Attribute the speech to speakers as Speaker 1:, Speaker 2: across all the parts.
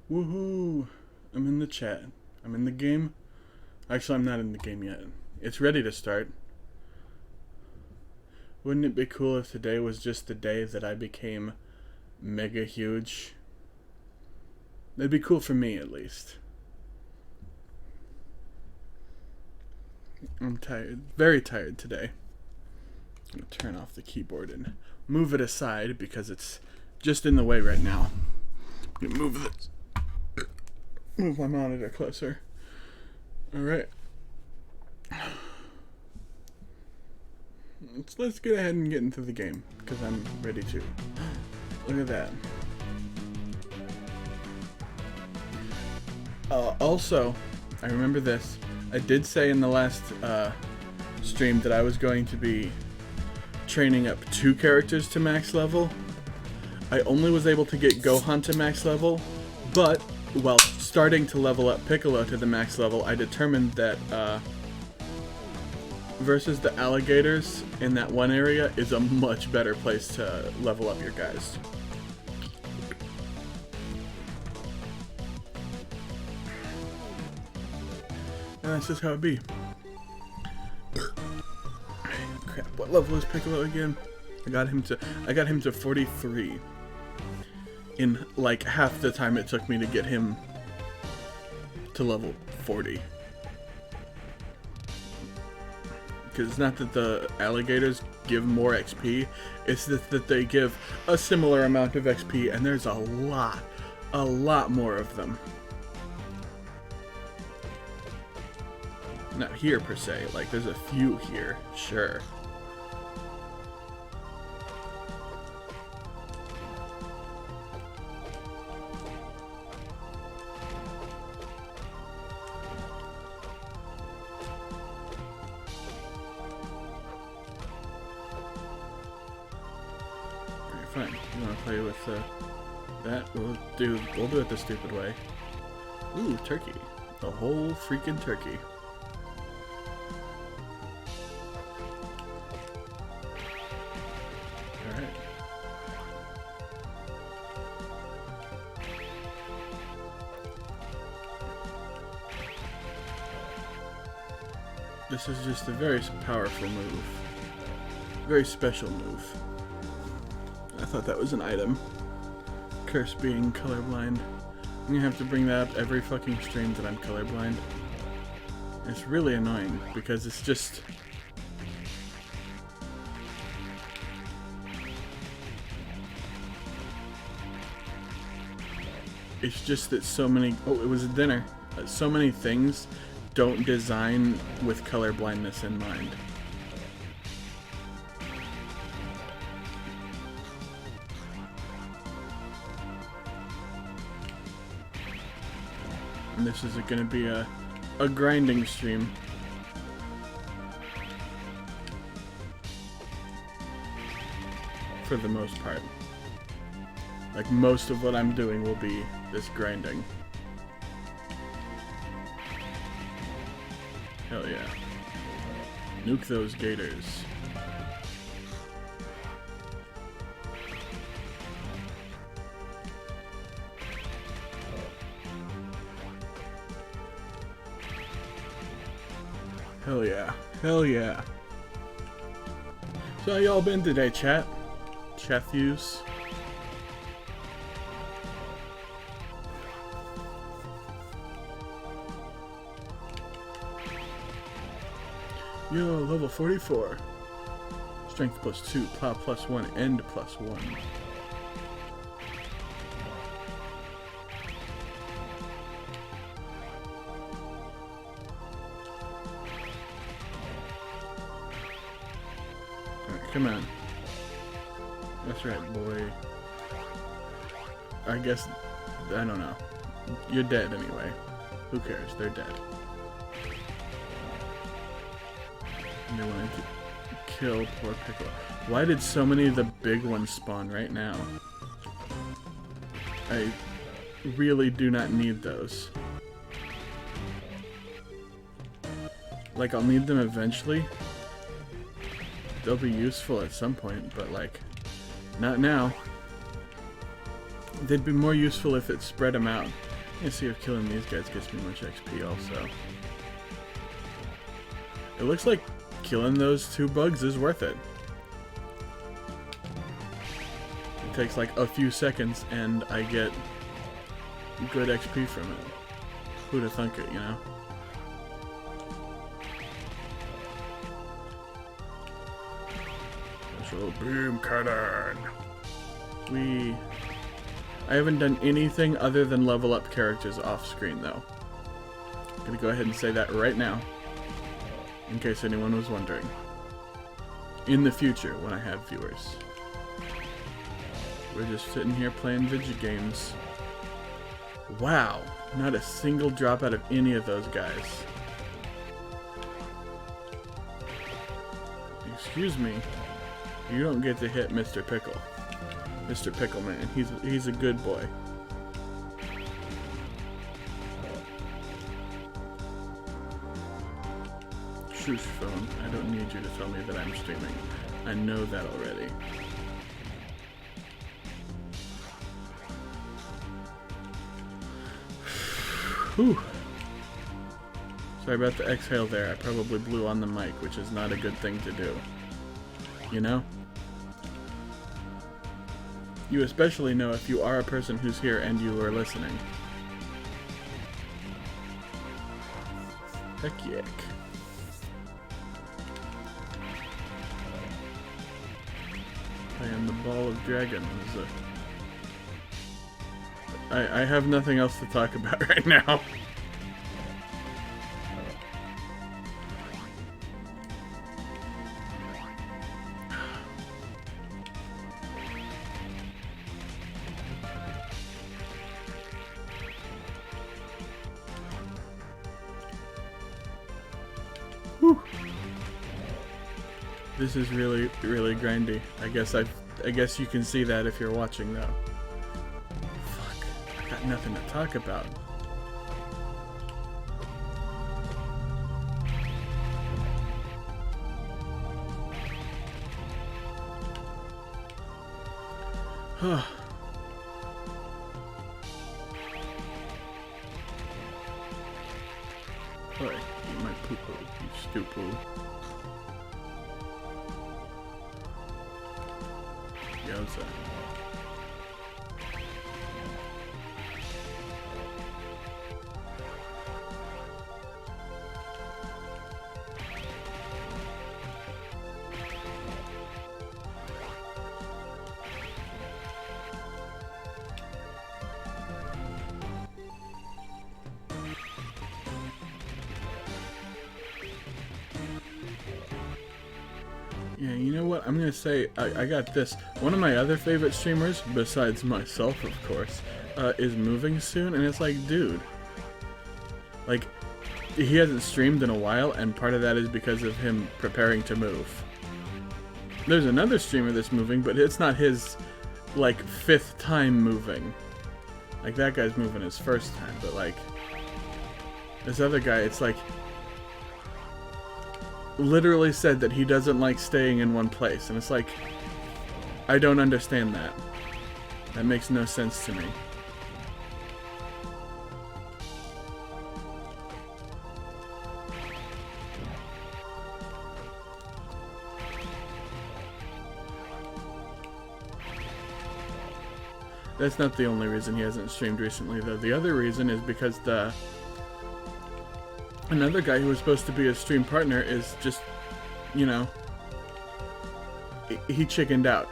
Speaker 1: Woohoo! I'm in the chat. I'm in the game. Actually, I'm not in the game yet. It's ready to start. Wouldn't it be cool if today was just the day that I became mega huge? That'd be cool for me, at least. I'm tired. Very tired today. I'm going to turn off the keyboard and move it aside because it's just in the way right now. I'm going to move my monitor closer. Alright. Let's get ahead and get into the game because I'm ready to. Look at that. Also, I remember this. I did say in the last stream that I was going to be training up 2 characters to max level. I only was able to get Gohan to max level, but while starting to level up Piccolo to the max level, I determined that versus the alligators in that one area is a much better place to level up your guys. And that's just how it be. Crap, what level is Piccolo again? I got him to 43 in like half the time it took me to get him to level 40. Because it's not that the alligators give more XP, it's that they give a similar amount of XP, and there's a lot more of them. Not here per se, like there's a few here, sure. Fine. You want to play with that? We'll do it the stupid way. Ooh, turkey. The whole freaking turkey. Alright. This is just a very powerful move. Very special move. I thought that was an item. Curse being colorblind. I'm gonna have to bring that up every fucking stream that I'm colorblind. It's really annoying because it's just... It's just that so many... Oh, it was a dinner. So many things don't design with colorblindness in mind. And this is going to be a grinding stream. For the most part. Like, most of what I'm doing will be this grinding. Hell yeah. Nuke those gators. Hell yeah. Hell yeah. So how y'all been today, chat? Chathus? Yo, level 44. Strength +2, plow +1, end +1. Come on. That's right, boy. I guess... I don't know. You're dead anyway. Who cares? They're dead. And they wanted to kill poor Piccolo. Why did so many of the big ones spawn right now? I really do not need those. Like, I'll need them eventually. They'll be useful at some point, but like, not now. They'd be more useful if it spread them out. Let's see if killing these guys gets me much XP also. It looks like killing those 2 bugs is worth it. It takes like a few seconds and I get good XP from it. Who'd have thunk it, you know? Special beam cannon. I haven't done anything other than level up characters off screen though. I'm gonna go ahead and say that right now, in case anyone was wondering. In the future, when I have viewers. We're just sitting here playing video games. Wow, not a single drop out of any of those guys. Excuse me, you don't get to hit Mr. Pickle. Mr. Pickleman, he's a good boy. Shush phone, I don't need you to tell me that I'm streaming. I know that already. Whew. Sorry about the exhale there. I probably blew on the mic, which is not a good thing to do. You know? You especially know if you are a person who's here and you are listening. Heck yeah. I am the ball of dragons. I have nothing else to talk about right now. Whew. This is really, really grindy. I guess you can see that if you're watching though. Fuck. I got nothing to talk about. Huh. Boy, eat my poo-poo, you stupid. Yowza. Yeah, you know what? I'm gonna say I got this. One of my other favorite streamers, besides myself, of course, is moving soon, and it's like, dude, like, he hasn't streamed in a while, and part of that is because of him preparing to move. There's another streamer that's moving, but it's not his, like, 5th time moving. Like, that guy's moving his 1st time, but, like, this other guy, it's like, literally said that he doesn't like staying in one place, and it's like, I don't understand that. That makes no sense to me. That's not the only reason he hasn't streamed recently, though. The other reason is because another guy who was supposed to be a stream partner is just, you know, he chickened out.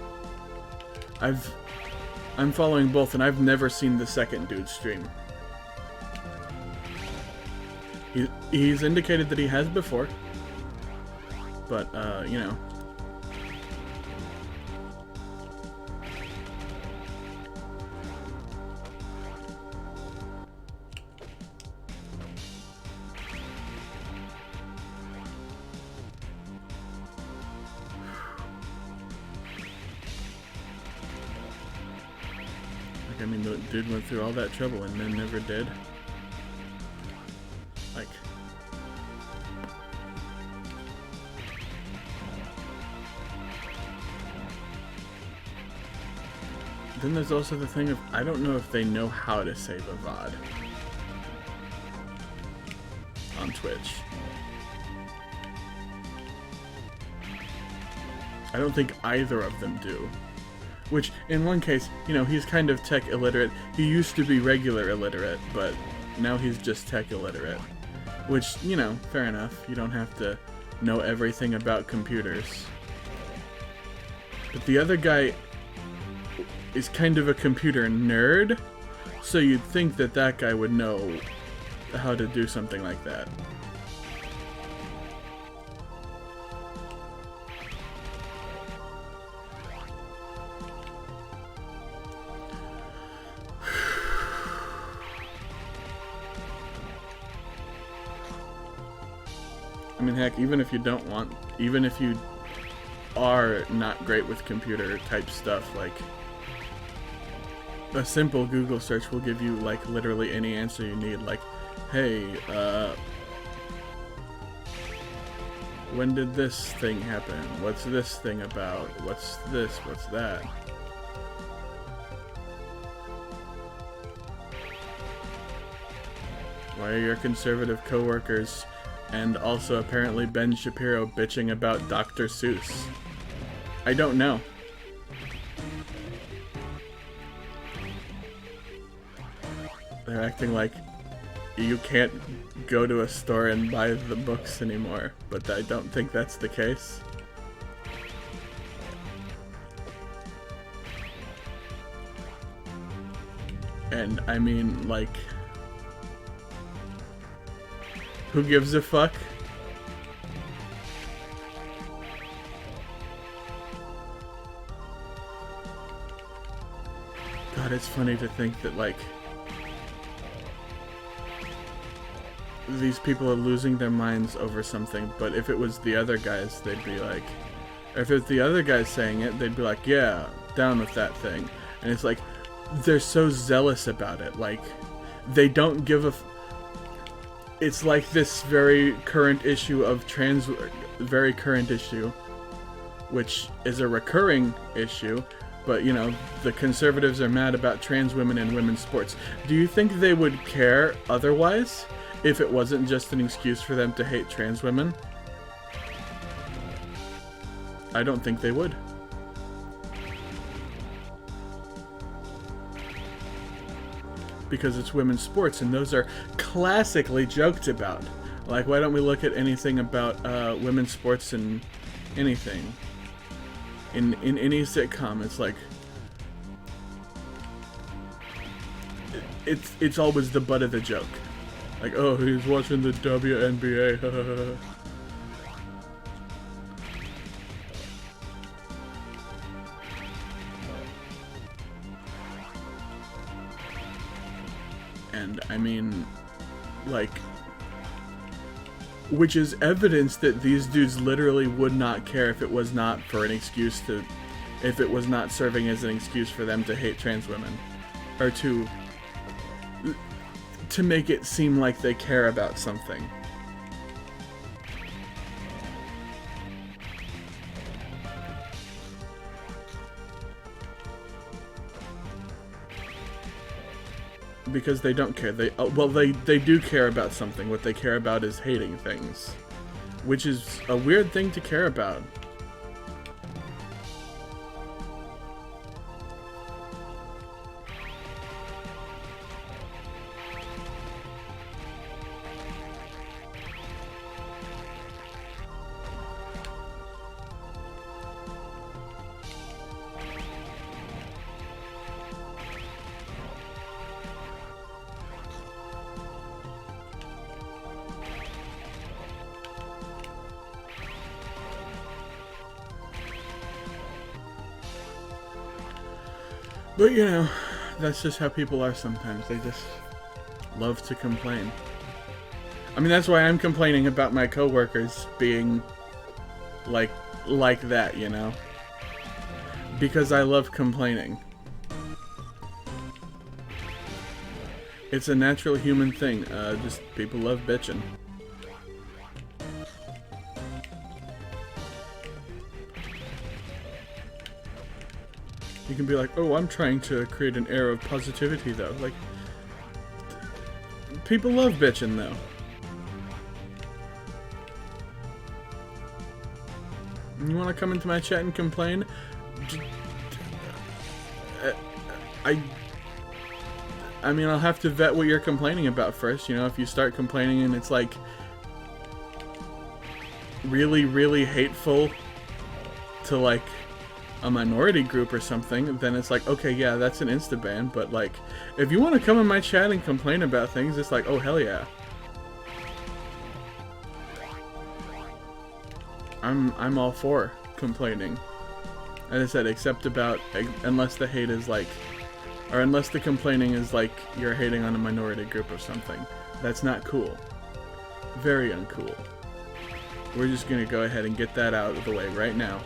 Speaker 1: I'm following both, and I've never seen the second dude stream. He's indicated that he has before, but, you know. I mean, the dude went through all that trouble and then never did. Like, then there's also the thing of, I don't know if they know how to save a VOD. on Twitch. I don't think either of them do. Which, in one case, you know, he's kind of tech illiterate. He used to be regular illiterate, but now he's just tech illiterate. Which, you know, fair enough. You don't have to know everything about computers. But the other guy is kind of a computer nerd, so you'd think that that guy would know how to do something like that. I mean, heck, even if you don't want, even if you are not great with computer type stuff, like, a simple Google search will give you, like, literally any answer you need. Like, hey, when did this thing happen? What's this thing about? What's this? What's that? Why are your conservative coworkers and also apparently Ben Shapiro bitching about Dr. Seuss? I don't know. They're acting like you can't go to a store and buy the books anymore, but I don't think that's the case. And I mean, like, who gives a fuck? God, it's funny to think that, like, these people are losing their minds over something, but if it was the other guys, they'd be like, or if it's the other guys saying it, they'd be like, yeah, down with that thing. And it's like, they're so zealous about it, like, they don't give a it's like this very current issue of very current issue, which is a recurring issue, but, you know, the conservatives are mad about trans women in women's sports. Do you think they would care otherwise if it wasn't just an excuse for them to hate trans women? I don't think they would. Because it's women's sports, and those are classically joked about. Like, why don't we look at anything about women's sports in anything? In any sitcom, it's like it's always the butt of the joke. Like, oh, he's watching the WNBA. And I mean, like, which is evidence that these dudes literally would not care if it was not for an excuse to, if it was not serving as an excuse for them to hate trans women, or to make it seem like they care about something. Because they don't care. They do care about something. What they care about is hating things, which is a weird thing to care about. But, you know, that's just how people are sometimes. They just love to complain. I mean, that's why I'm complaining about my coworkers being like that, you know? Because I love complaining. It's a natural human thing. Just people love bitching. You can be like, oh, I'm trying to create an air of positivity, though. Like, people love bitching, though. You want to come into my chat and complain? I mean, I'll have to vet what you're complaining about first. You know, if you start complaining and it's like really, really hateful to like a minority group or something, then it's like, okay, yeah, that's an insta-ban. But like, if you want to come in my chat and complain about things, it's like, oh, hell yeah. I'm all for complaining. As I said, except about, unless the hate is like, or unless the complaining is like you're hating on a minority group or something. That's not cool. Very uncool. We're just gonna go ahead and get that out of the way right now.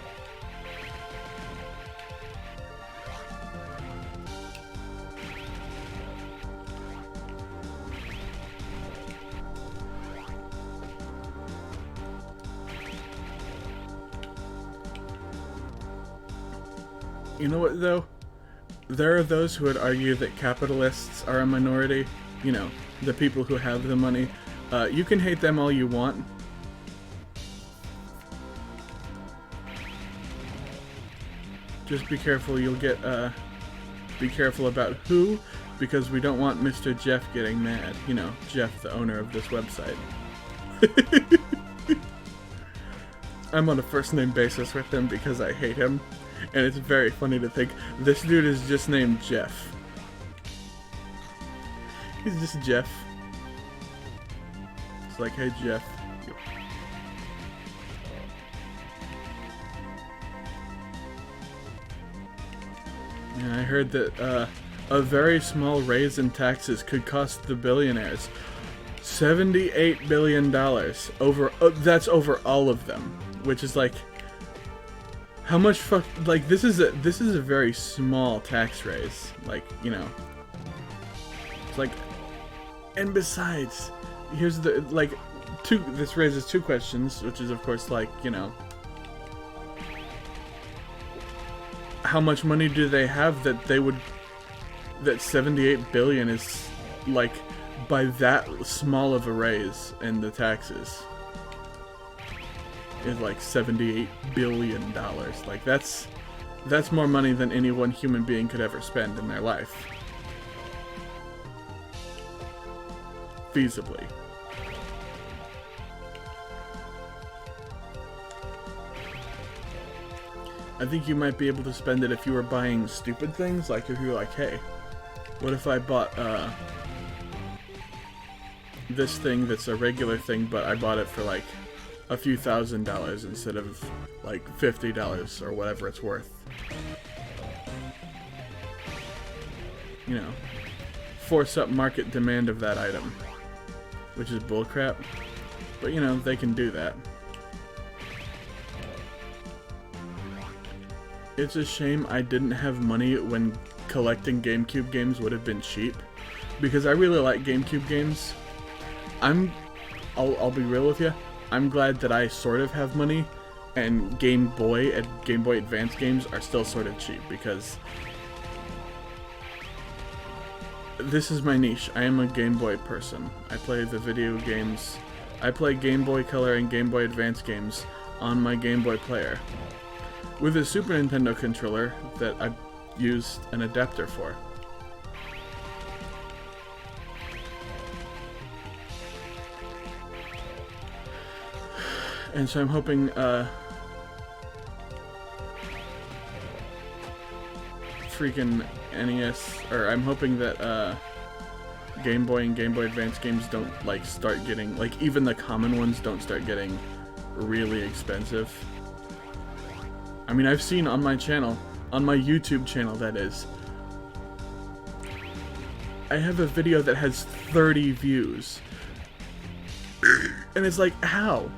Speaker 1: You know what, though? There are those who would argue that capitalists are a minority. You know, the people who have the money. You can hate them all you want. Just be careful, you'll get, be careful about who, because we don't want Mr. Jeff getting mad. You know, Jeff, the owner of this website. I'm on a first-name basis with him because I hate him. And it's very funny to think, this dude is just named Jeff. He's just Jeff. It's like, hey Jeff. And I heard that a very small raise in taxes could cost the billionaires $78 billion. That's over all of them. Which is like... How much like this is a very small tax raise, like, you know. It's like, and besides, here's the like this raises two questions, which is of course like, you know, how much money do they have that they would that 78 billion is like by that small of a raise in the taxes. Is like $78 billion. Like that's more money than any one human being could ever spend in their life. Feasibly. I think you might be able to spend it if you were buying stupid things, like if you were like, hey, what if I bought this thing that's a regular thing, but I bought it for like a few $1,000s instead of like $50 or whatever it's worth. You know, force up market demand of that item, which is bullcrap. But you know, they can do that. It's a shame I didn't have money when collecting GameCube games would have been cheap, because I really like GameCube games. I'll be real with you. I'm glad that I sort of have money, and Game Boy and Game Boy Advance games are still sort of cheap, because this is my niche. I am a Game Boy person. I play the video games. I play Game Boy Color and Game Boy Advance games on my Game Boy player with a Super Nintendo controller that I used an adapter for. And so I'm hoping, freaking NES, or I'm hoping that, Game Boy and Game Boy Advance games don't, like, start getting, like, even the common ones don't start getting really expensive. I mean, I've seen on my channel, on my YouTube channel, that is, I have a video that has 30 views. And it's like, how?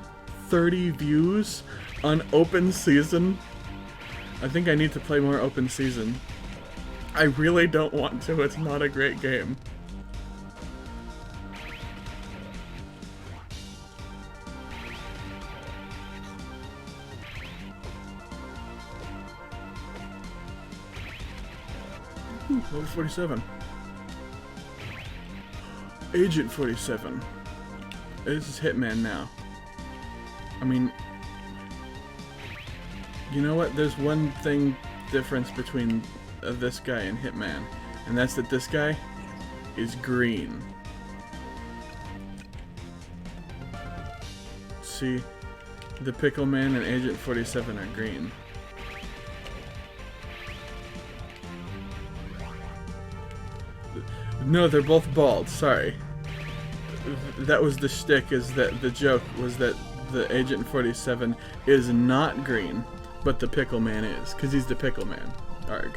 Speaker 1: 30 views on open season? I think I need to play more open season. I really don't want to, it's not a great game. Level 47. Agent 47. This is Hitman now. I mean, You know what? There's one thing difference between this guy and Hitman, and that's that this guy is green. See, the Pickle Man and Agent 47 are green. No, they're both bald. Sorry. That was the shtick. Is that the joke was that the Agent 47 is not green, but the Pickle Man is, because he's the Pickle Man. Arg.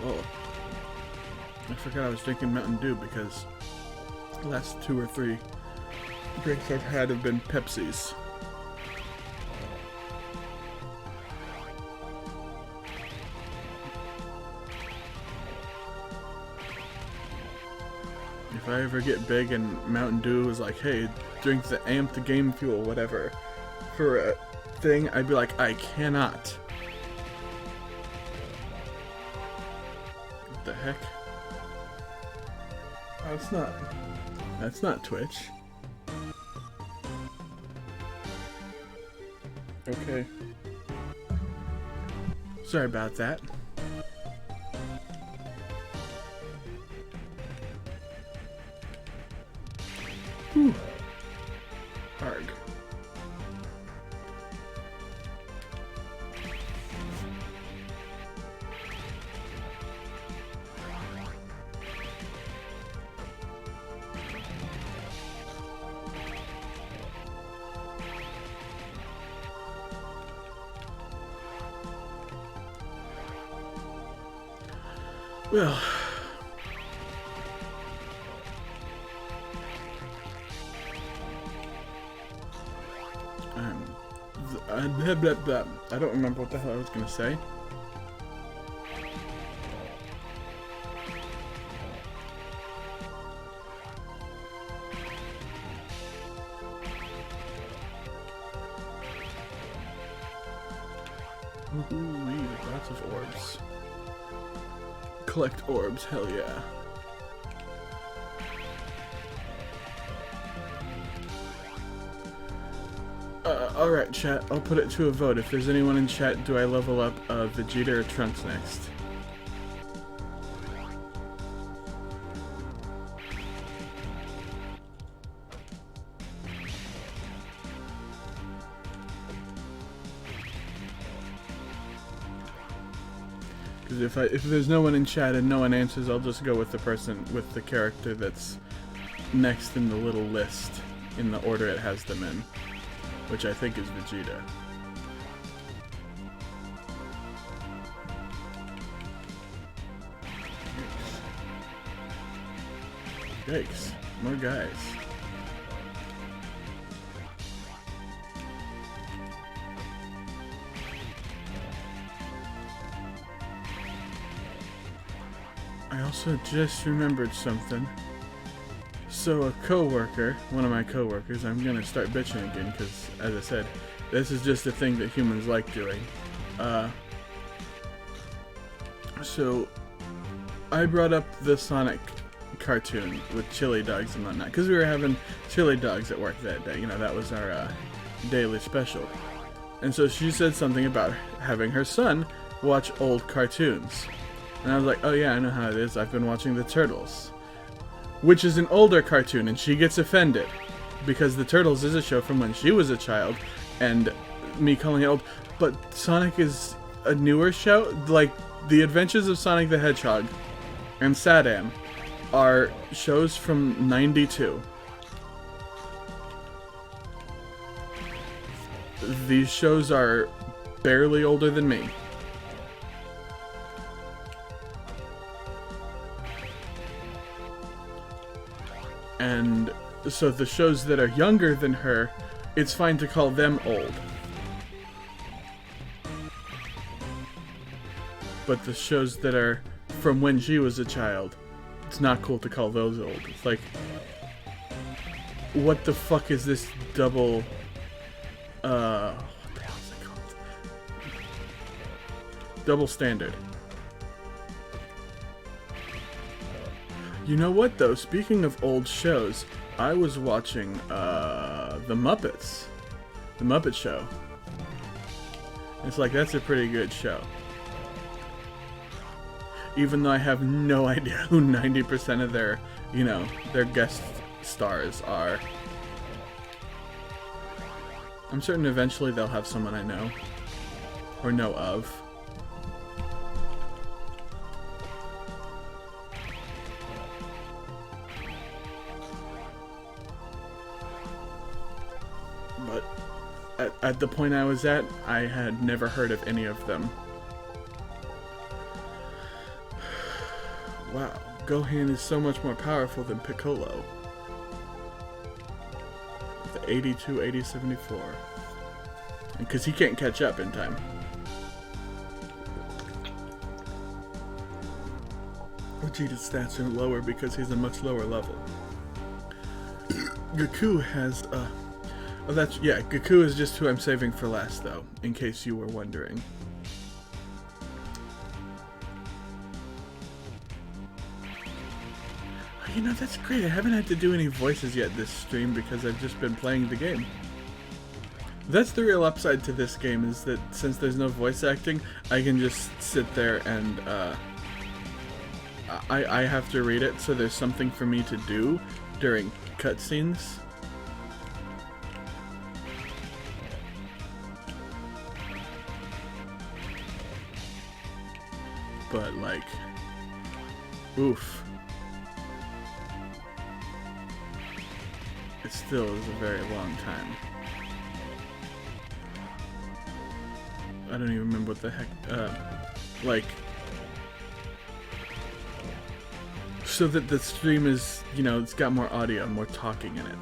Speaker 1: Oh, I forgot I was drinking Mountain Dew because the last 2 or 3 drinks I've had have been Pepsis. If I ever get big and Mountain Dew is like, hey, drink the amped game fuel, whatever, for a thing, I'd be like, I cannot. What the heck? Oh, that's not Twitch. Okay. Sorry about that. Whew. Arg. Well, I don't remember what the hell I was gonna say. Woohoo, lots of orbs. Collect orbs, hell yeah. Alright chat, I'll put it to a vote. If there's anyone in chat, do I level up Vegeta or Trunks next? Because if there's no one in chat and no one answers, I'll just go with the person, with the character that's next in the little list, in the order it has them in. Which I think is Vegeta. Yikes. More guys. I also just remembered something. So a coworker, one of my coworkers, I'm gonna start bitching again because, as I said, this is just a thing that humans like doing. So I brought up the Sonic cartoon with chili dogs and whatnot because we were having chili dogs at work that day. You know, that was our daily special. And so she said something about having her son watch old cartoons. And I was like, oh yeah, I know how it is. I've been watching the Turtles. Which is an older cartoon, and she gets offended because the Turtles is a show from when she was a child, and me calling it old. But Sonic is a newer show. Like, The Adventures of Sonic the Hedgehog and Saddam are shows from '92. These shows are barely older than me. And so the shows that are younger than her, it's fine to call them old. But the shows that are from when she was a child, it's not cool to call those old. It's like, what the fuck is this double, what the hell is it called? Double standard. You know what though, speaking of old shows, I was watching the Muppets. The Muppet Show. It's like, that's a pretty good show. Even though I have no idea who 90% of their, you know, their guest stars are. I'm certain eventually they'll have someone I know. Or know of. But at the point I was at, I had never heard of any of them. Wow, Gohan is so much more powerful than Piccolo. The 82, 80, 74. Because he can't catch up in time. Vegeta's stats are lower because he's a much lower level. Goku has oh, that's, yeah, Goku is just who I'm saving for last, though, in case you were wondering. You know, that's great. I haven't had to do any voices yet this stream because I've just been playing the game. That's the real upside to this game, is that since there's no voice acting, I can just sit there and, I have to read it, so there's something for me to do during cutscenes. But, like, oof. It still is a very long time. I don't even remember what the heck, like, so that the stream is, you know, it's got more audio, more talking in it.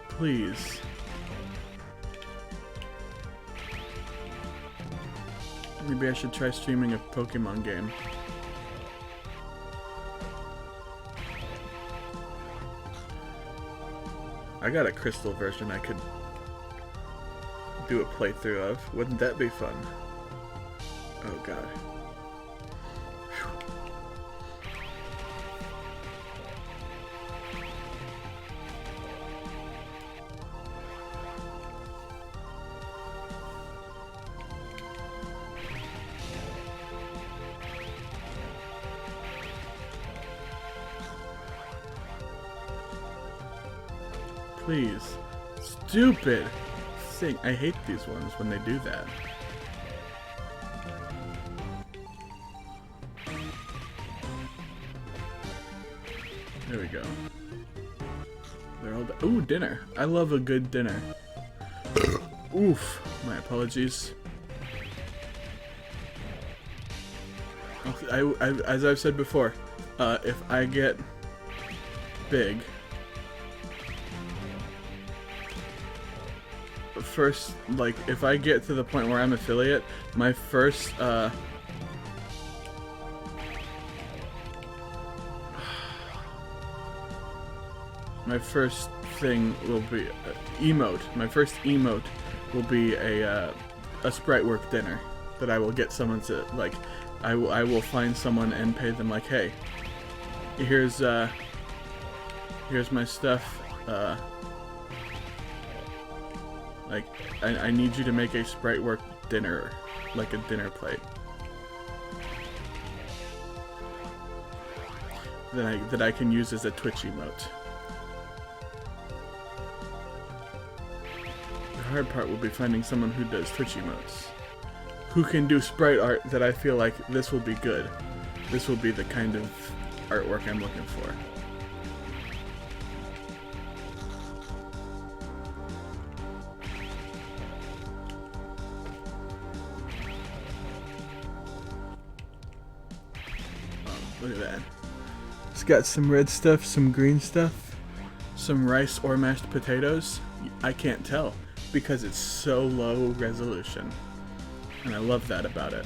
Speaker 1: Please. Maybe I should try streaming a Pokemon game. I got a crystal version I could do a playthrough of. Wouldn't that be fun? Oh god. Whew. Please. Stupid thing. I hate these ones when they do that. There we go. They're all ooh, dinner. I love a good dinner. Oof. My apologies. As I've said before, if I get big, first, like, if I get to the point where I'm affiliate, my first, my first thing will be, emote. My first emote will be a sprite work dinner that I will get someone to, like, I will find someone and pay them, like, hey, here's my stuff, like, I need you to make a sprite work dinner, like a dinner plate. That I can use as a Twitch emote. The hard part will be finding someone who does Twitch emotes. Who can do sprite art that I feel like this will be good. This will be the kind of artwork I'm looking for. Look at that. It's got some red stuff, some green stuff, some rice or mashed potatoes. I can't tell because it's so low resolution. And I love that about it.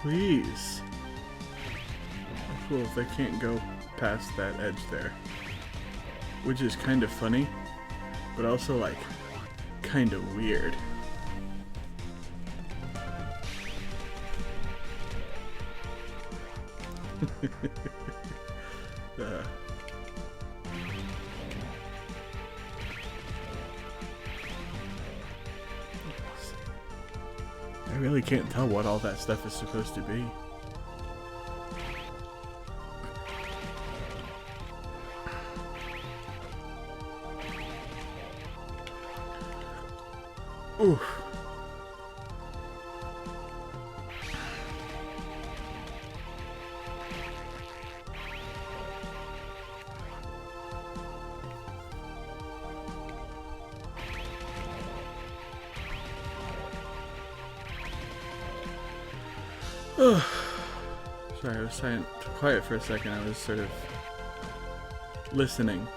Speaker 1: Please. Cool if they can't go past that edge there. Which is kind of funny, but also like kind of weird. I really can't tell what all that stuff is supposed to be. Oof. Sorry, I was quiet for a second. I was sort of listening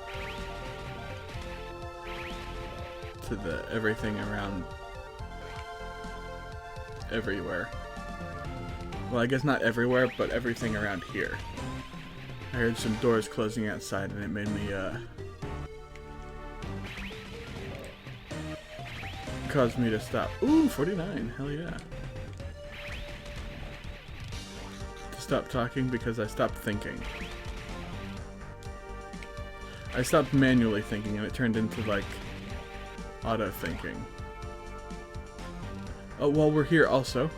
Speaker 1: to the everything around everywhere. Well, I guess not everywhere, but everything around here. I heard some doors closing outside and it made me, caused me to stop. Ooh, 49, hell yeah. To stop talking because I stopped thinking. I stopped manually thinking and it turned into, like, auto thinking. Oh, well, we're here also.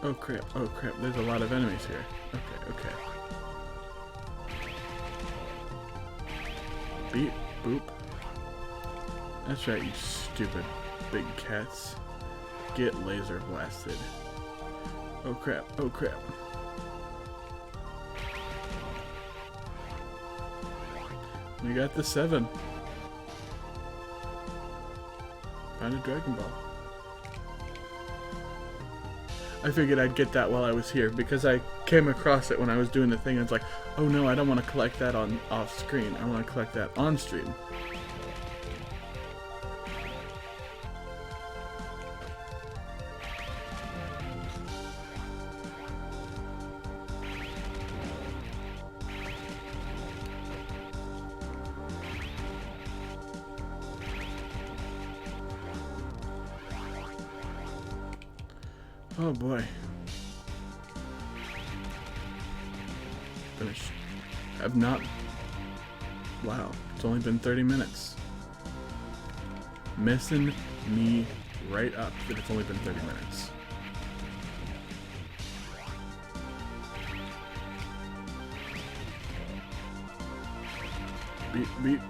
Speaker 1: Oh crap, there's a lot of enemies here. Okay. Beep, boop. That's right, you stupid big cats. Get laser blasted. Oh crap. We got the 7. Found a Dragon Ball. I figured I'd get that while I was here because I came across it when I was doing the thing and it's like, oh no, I don't want to collect that on off screen. I want to collect that on stream. Oh boy. Finish. I've not... Wow, it's only been 30 minutes. Messing me right up that it's only been 30 minutes.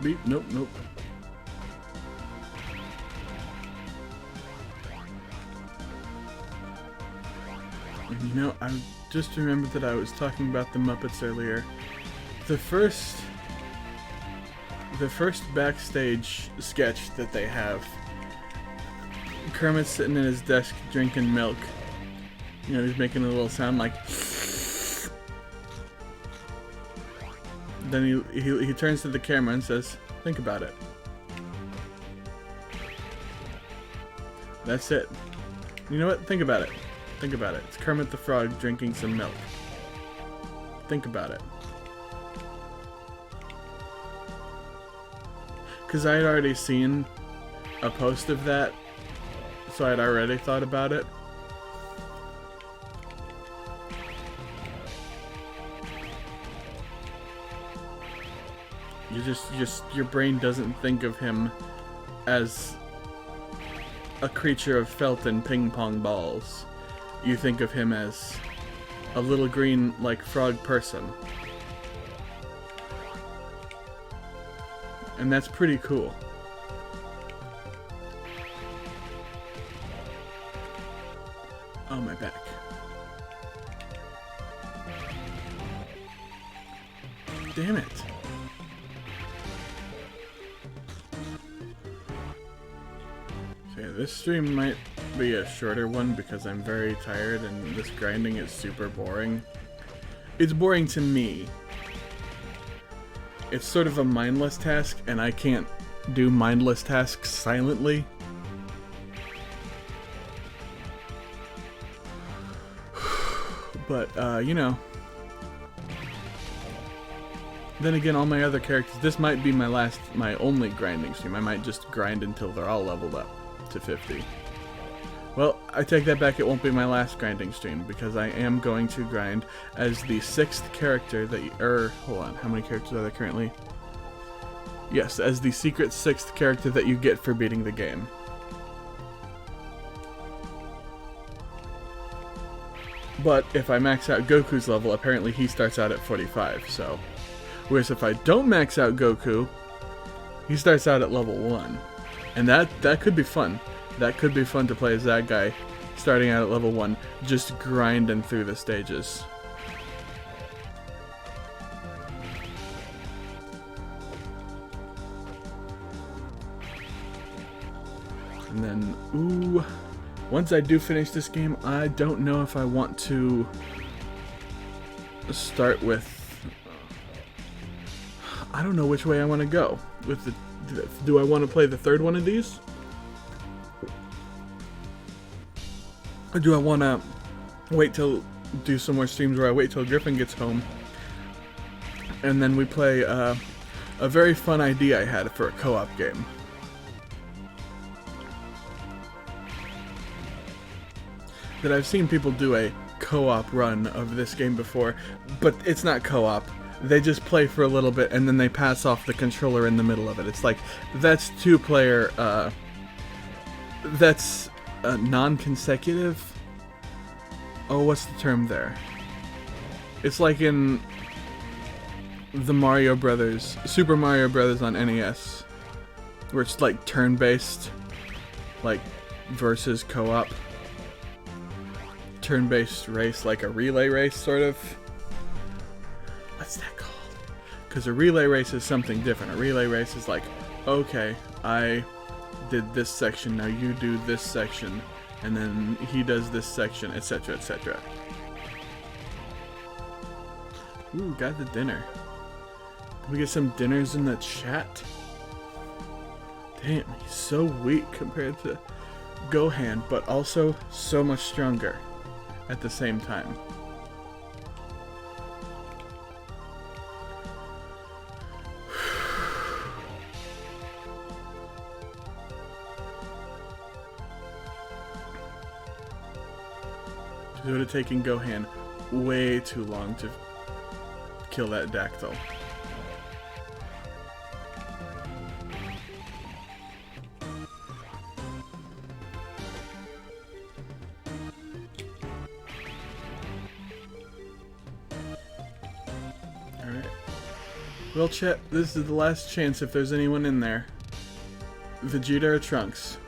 Speaker 1: Beep. Nope. You know, I just remembered that I was talking about the Muppets earlier. The first backstage sketch that they have, Kermit's sitting at his desk drinking milk. You know, he's making a little sound like... Then he turns to the camera and says, "Think about it." That's it. You know what? Think about it. Think about it. It's Kermit the Frog drinking some milk. Think about it. Because I had already seen a post of that, so I'd already thought about it. You just your brain doesn't think of him as a creature of felt and ping pong balls. You think of him as a little green, like, frog person. And that's pretty cool. Oh, my back. Damn it. So yeah, this stream might be a shorter one because I'm very tired and this grinding is super boring. It's boring to me. It's sort of a mindless task and I can't do mindless tasks silently. But, you know. Then again, all my other characters, this might be my only grinding stream. I might just grind until they're all leveled up to 50. Well, I take that back, it won't be my last grinding stream, because I am going to grind as the 6th character that hold on, how many characters are there currently? Yes, as the secret 6th character that you get for beating the game. But if I max out Goku's level, apparently he starts out at 45, so... Whereas if I don't max out Goku, he starts out at level 1. And that could be fun. That could be fun to play as that guy, starting out at level 1, just grinding through the stages. And then, ooh, once I do finish this game, I don't know if I want to start with... I don't know which way I want to go. Do I want to play the 3rd one of these? Or do I want to wait till do some more streams where I wait till Griffin gets home, and then we play a very fun idea I had for a co-op game. That I've seen people do a co-op run of this game before, but it's not co-op. They just play for a little bit and then they pass off the controller in the middle of it. It's like, that's 2-player, that's non-consecutive? Oh, what's the term there? It's like in the Mario Brothers, Super Mario Brothers on NES, where it's like turn-based, like versus co-op. Turn-based race, like a relay race, sort of. What's that called? Because a relay race is something different. A relay race is like, okay, I did this section, now you do this section, and then he does this section, etc., etc. Ooh, got the dinner. Can we get some dinners in the chat? Damn, he's so weak compared to Gohan, but also so much stronger at the same time. It would have taken Gohan way too long to kill that Dactyl. Alright. Well, chat, this is the last chance if there's anyone in there. Vegeta or Trunks?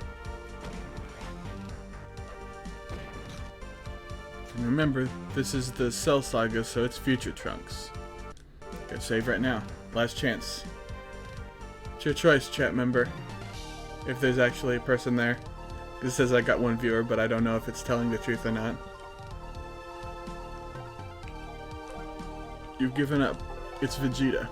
Speaker 1: And remember, this is the Cell Saga, so it's future Trunks. Gotta save right now. Last chance. It's your choice, chat member. If there's actually a person there. It says I got 1 viewer, but I don't know if it's telling the truth or not. You've given up. It's Vegeta.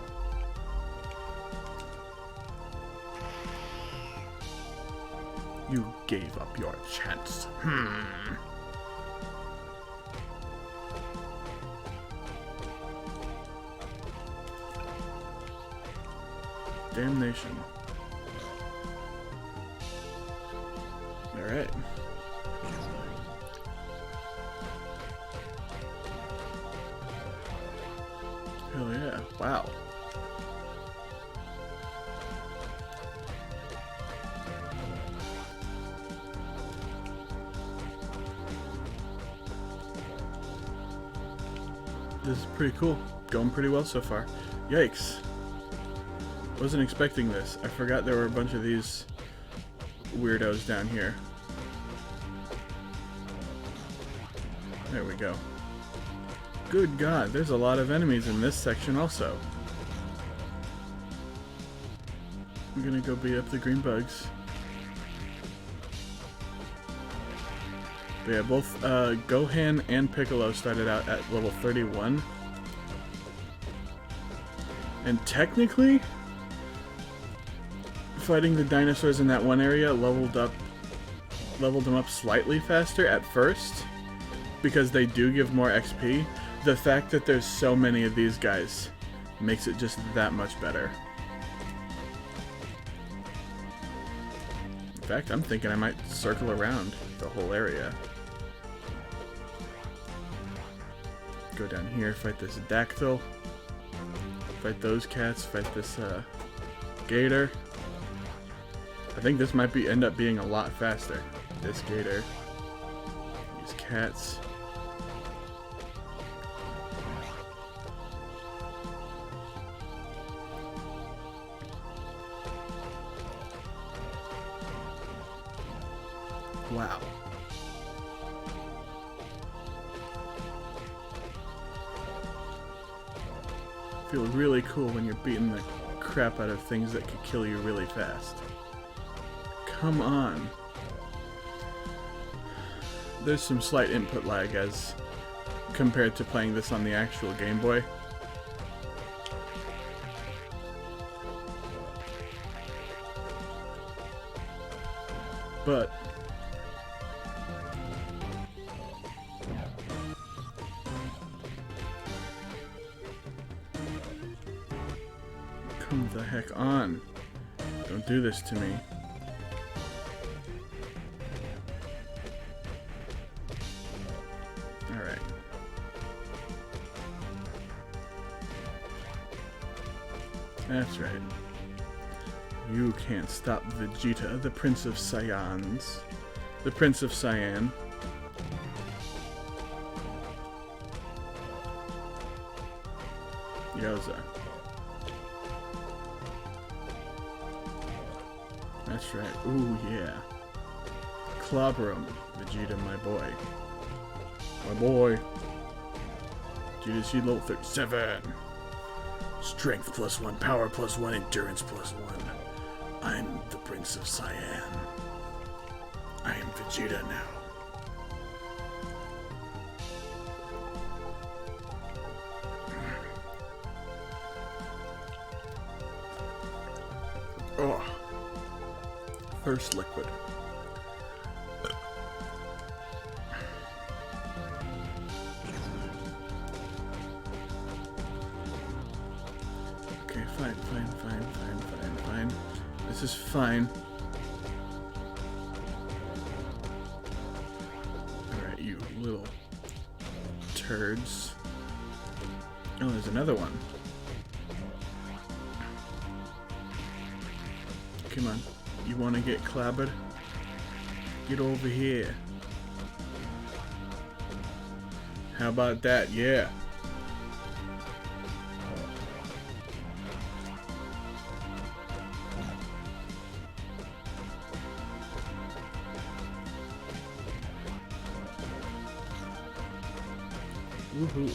Speaker 1: You gave up your chance. Damnation. Alright. Hell yeah. Wow. This is pretty cool. Going pretty well so far. Yikes. Wasn't expecting this. I forgot there were a bunch of these weirdos down here. There we go. Good God, there's a lot of enemies in this section also. I'm gonna go beat up the green bugs. But yeah, both Gohan and Piccolo started out at level 31. And technically, fighting the dinosaurs in that one area leveled them up slightly faster at first, because they do give more XP, the fact that there's so many of these guys makes it just that much better. In fact, I'm thinking I might circle around the whole area. Go down here, fight this Dactyl. Fight those cats, fight this Gator. I think this might end up being a lot faster. This Gator. These cats. Wow. Feels really cool when you're beating the crap out of things that could kill you really fast. Come on. There's some slight input lag as compared to playing this on the actual Game Boy. But come the heck on. Don't do this to me. Alright. That's right. You can't stop Vegeta, the Prince of Saiyans. The Prince of Cyan. Yoza. That's right. Ooh, yeah. Clobber him, Vegeta, my boy. My boy. Vegeta Seed level 37. Strength +1, power +1, endurance +1. I'm the Prince of Cyan. I am Vegeta now. Oh. First liquid. Okay, fine. This is fine. Alright, you little turds. Oh, there's another one. Come on. You want to get clobbered? Get over here. How about that? Yeah. Woohoo.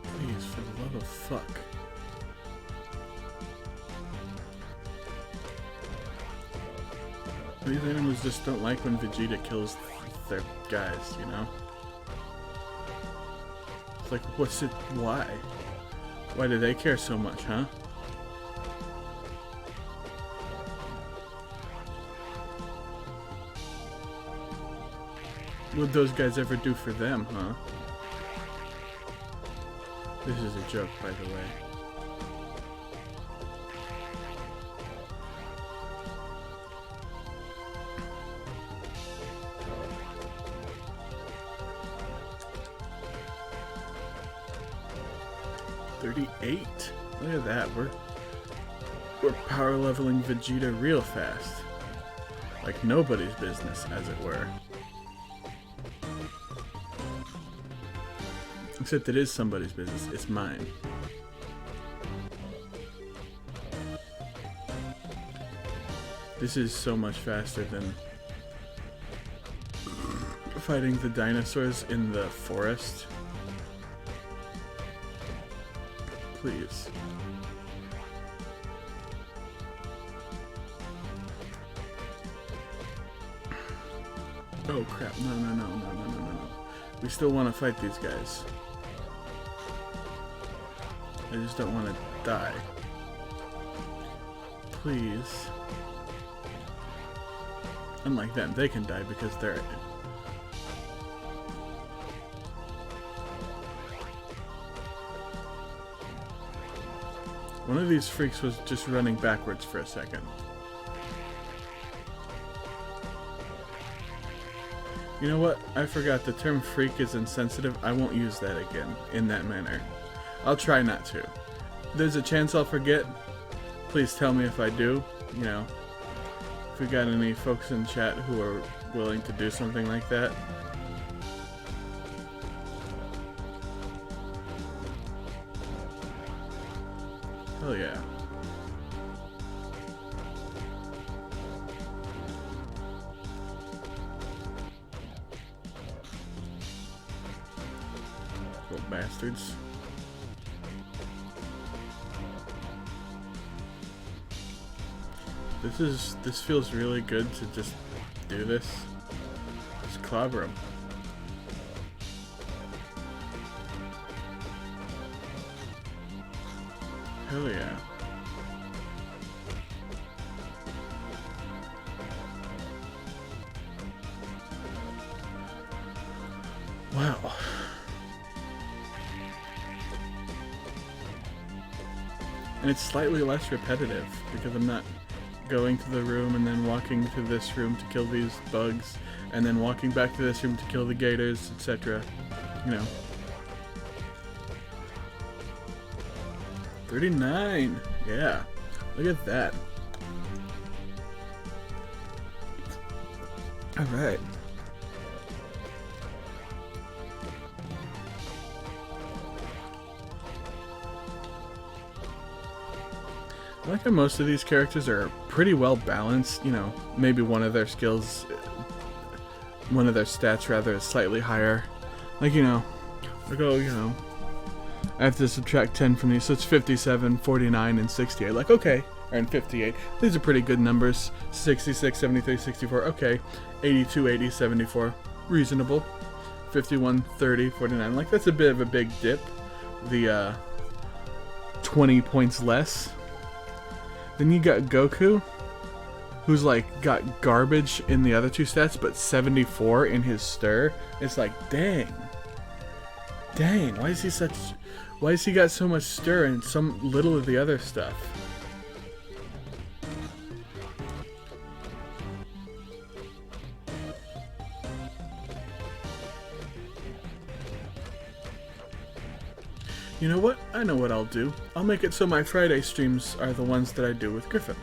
Speaker 1: Please, for the love of fuck. These animals just don't like when Vegeta kills their guys, you know? It's like, what's it? Why? Why do they care so much, huh? What'd those guys ever do for them, huh? This is a joke, by the way. Look at that, we're power leveling Vegeta real fast. Like nobody's business, as it were. Except it is somebody's business, it's mine. This is so much faster than fighting the dinosaurs in the forest. Please. Oh crap, no. We still want to fight these guys. I just don't want to die. Please. Unlike them, they can die because they're... One of these freaks was just running backwards for a second. You know what? I forgot the term freak is insensitive. I won't use that again in that manner. I'll try not to. There's a chance I'll forget. Please tell me if I do. You know, if we got any folks in chat who are willing to do something like that. Hell yeah. Little bastards. This feels really good to just do this. Just clobber them. Hell yeah. Wow. And it's slightly less repetitive because I'm not going to the room and then walking to this room to kill these bugs and then walking back to this room to kill the gators, etc. You know. 39! Yeah. Look at that. Alright. I like how most of these characters are pretty well balanced. You know, maybe one of their skills, one of their stats rather, is slightly higher. Like, you know, like, oh, you know, I have to subtract 10 from these, so it's 57, 49, and 68. Like, okay, and 58. These are pretty good numbers. 66, 73, 64, okay. 82, 80, 74, reasonable. 51, 30, 49. Like, that's a bit of a big dip. The 20 points less. Then you got Goku, who's like got garbage in the other two stats, but 74 in his stir. It's like, dang, why is he got so much stir and so little of the other stuff? You know what? I know what I'll do. I'll make it so my Friday streams are the ones that I do with Griffin.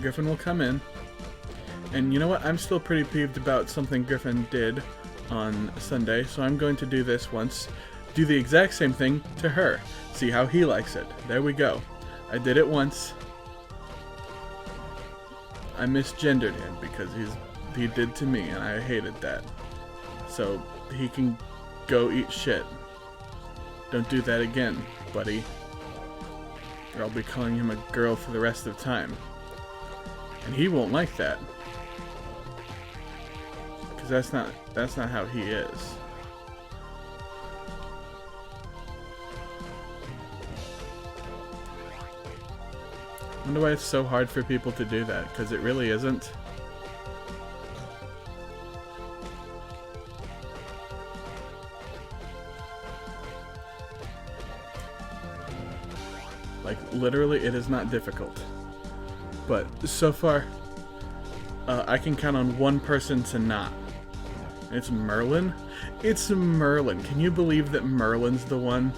Speaker 1: Griffin will come in. And you know what? I'm still pretty peeved about something Griffin did on Sunday, so I'm going to do this once. Do the exact same thing to her. See how he likes it. There we go. I did it once. I misgendered him because he did to me, and I hated that. So he can go eat shit. Don't do that again, buddy. Or I'll be calling him a girl for the rest of time. And he won't like that. Because that's not how he is. I wonder why it's so hard for people to do that, because it really isn't. Like, literally, it is not difficult. But so far, I can count on one person to not. It's Merlin? It's Merlin. Can you believe that Merlin's the one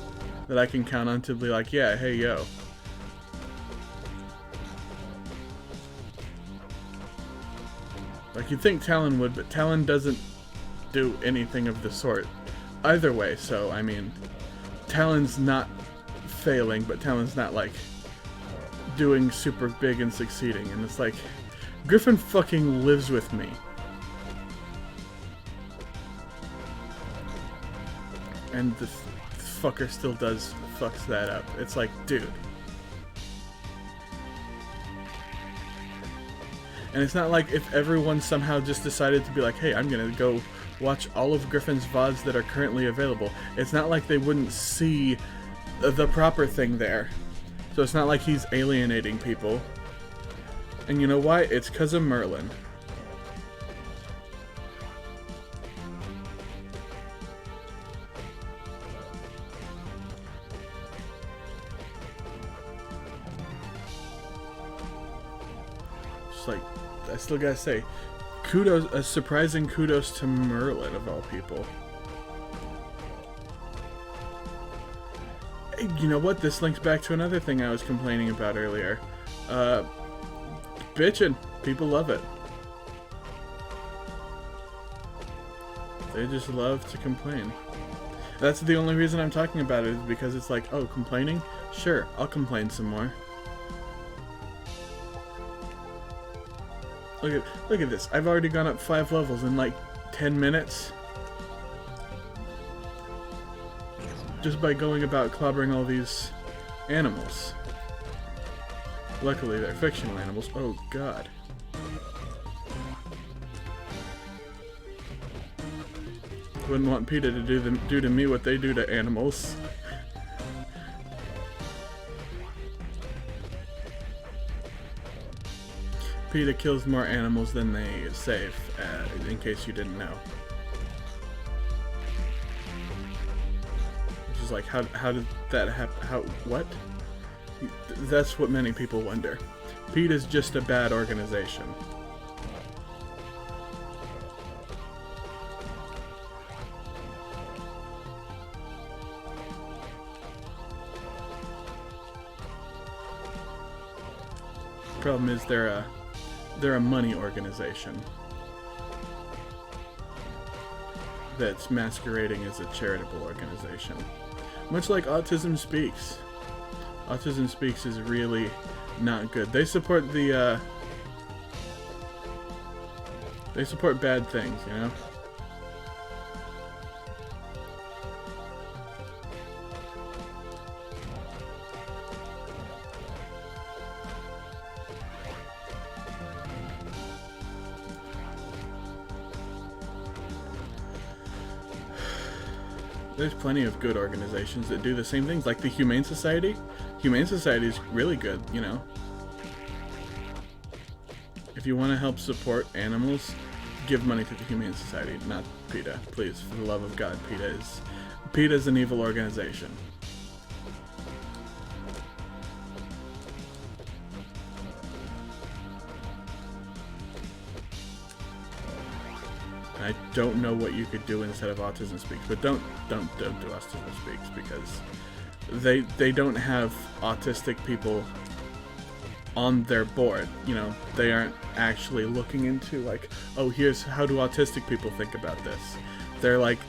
Speaker 1: that I can count on to be like, yeah, hey, yo. Like, you'd think Talon would, but Talon doesn't do anything of the sort. Either way, so, I mean, Talon's not failing, but Talon's not, like, doing super big and succeeding. And it's like, Griffin fucking lives with me. And the fucker still fucks that up. It's like, dude. And it's not like if everyone somehow just decided to be like, hey, I'm gonna go watch all of Griffin's VODs that are currently available. It's not like they wouldn't see the proper thing there. So it's not like he's alienating people. And you know why? It's because of Merlin. Just like, I still gotta say, kudos, a surprising kudos to Merlin of all people. Hey, you know what? This links back to another thing I was complaining about earlier. Bitchin'. People love it. They just love to complain. That's the only reason I'm talking about it, is because it's like, oh, complaining? Sure, I'll complain some more. Look at this. I've already gone up 5 levels in like 10 minutes. Just by going about clobbering all these animals. Luckily, they're fictional animals. Oh, God. Wouldn't want PETA to do to me what they do to animals. PETA kills more animals than they save, in case you didn't know. Which is like, how did that happen? What? That's what many people wonder. PETA's just a bad organization. Problem is they're a money organization that's masquerading as a charitable organization. Much like Autism Speaks. Autism Speaks is really not good. They support the they support bad things, you know? There's plenty of good organizations that do the same things, like the Humane Society. Humane Society is really good, you know. If you want to help support animals, give money to the Humane Society, not PETA. Please, for the love of God, PETA is an evil organization. I don't know what you could do instead of Autism Speaks, but don't do Autism Speaks, because they don't have autistic people on their board. You know, they aren't actually looking into like, oh, here's how do autistic people think about this. They're like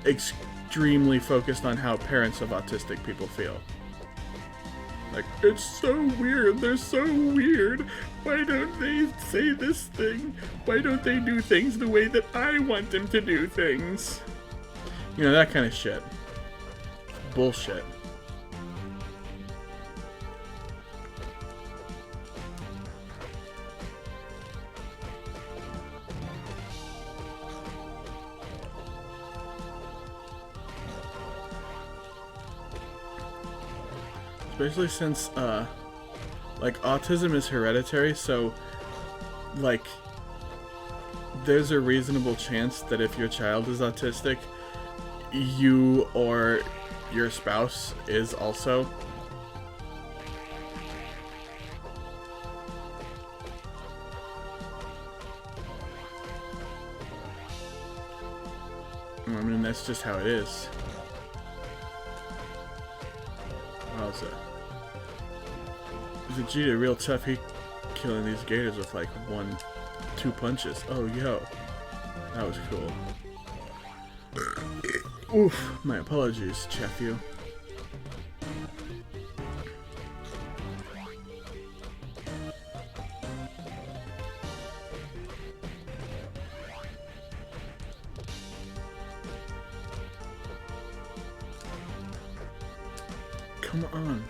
Speaker 1: extremely focused on how parents of autistic people feel. Like, it's so weird, they're so weird. Why don't they say this thing? Why don't they do things the way that I want them to do things? You know, that kind of shit. Bullshit. Especially since, like, autism is hereditary, so, like, there's a reasonable chance that if your child is autistic, you or your spouse is also. I mean, that's just how it is. Wow, Vegeta real tough. He killing these gators with like 1-2 punches. Oh, yo, that was cool. Oof, my apologies, Chefu. Come on.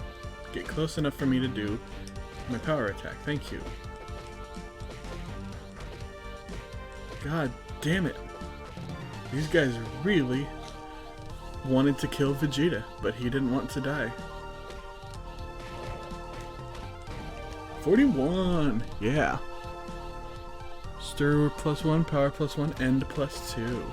Speaker 1: Get close enough for me to do my power attack. Thank you. God damn it. These guys really wanted to kill Vegeta, but he didn't want to die. 41! Yeah. Stir +1, power +1, end +2.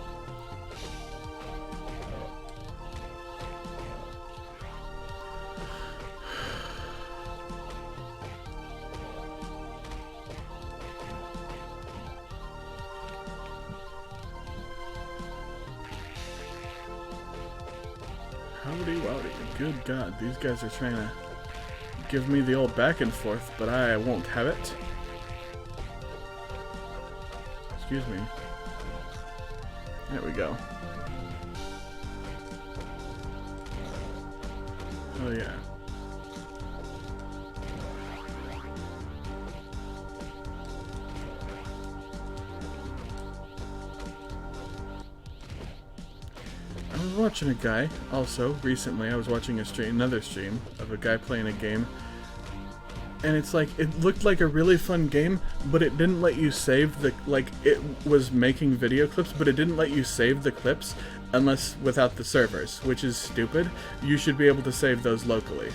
Speaker 1: Howdy wowdy. Good God, these guys are trying to give me the old back and forth, but I won't have it. Excuse me. There we go. Oh yeah. I was watching a guy, also, recently, I was watching another stream of a guy playing a game, and it's like, it looked like a really fun game, but it didn't let you save the, like, it was making video clips, but it didn't let you save the clips unless without the servers, which is stupid. You should be able to save those locally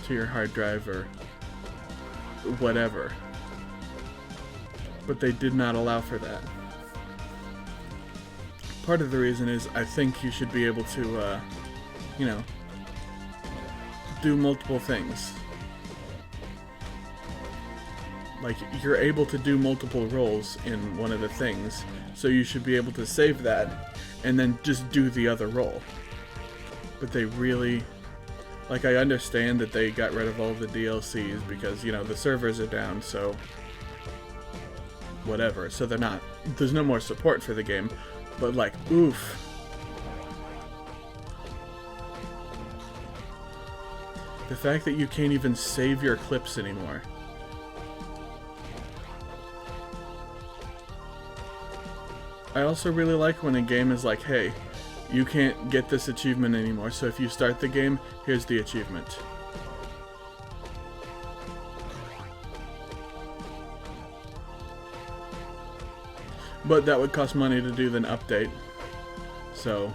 Speaker 1: to your hard drive or whatever, but they did not allow for that. Part of the reason is I think you should be able to, you know, do multiple things. Like, you're able to do multiple roles in one of the things, so you should be able to save that and then just do the other role. But they really, like, I understand that they got rid of all the DLCs because, you know, the servers are down, so whatever. So there's no more support for the game. But, like, oof. The fact that you can't even save your clips anymore. I also really like when a game is like, hey, you can't get this achievement anymore, so if you start the game, here's the achievement. But that would cost money to do an update. So,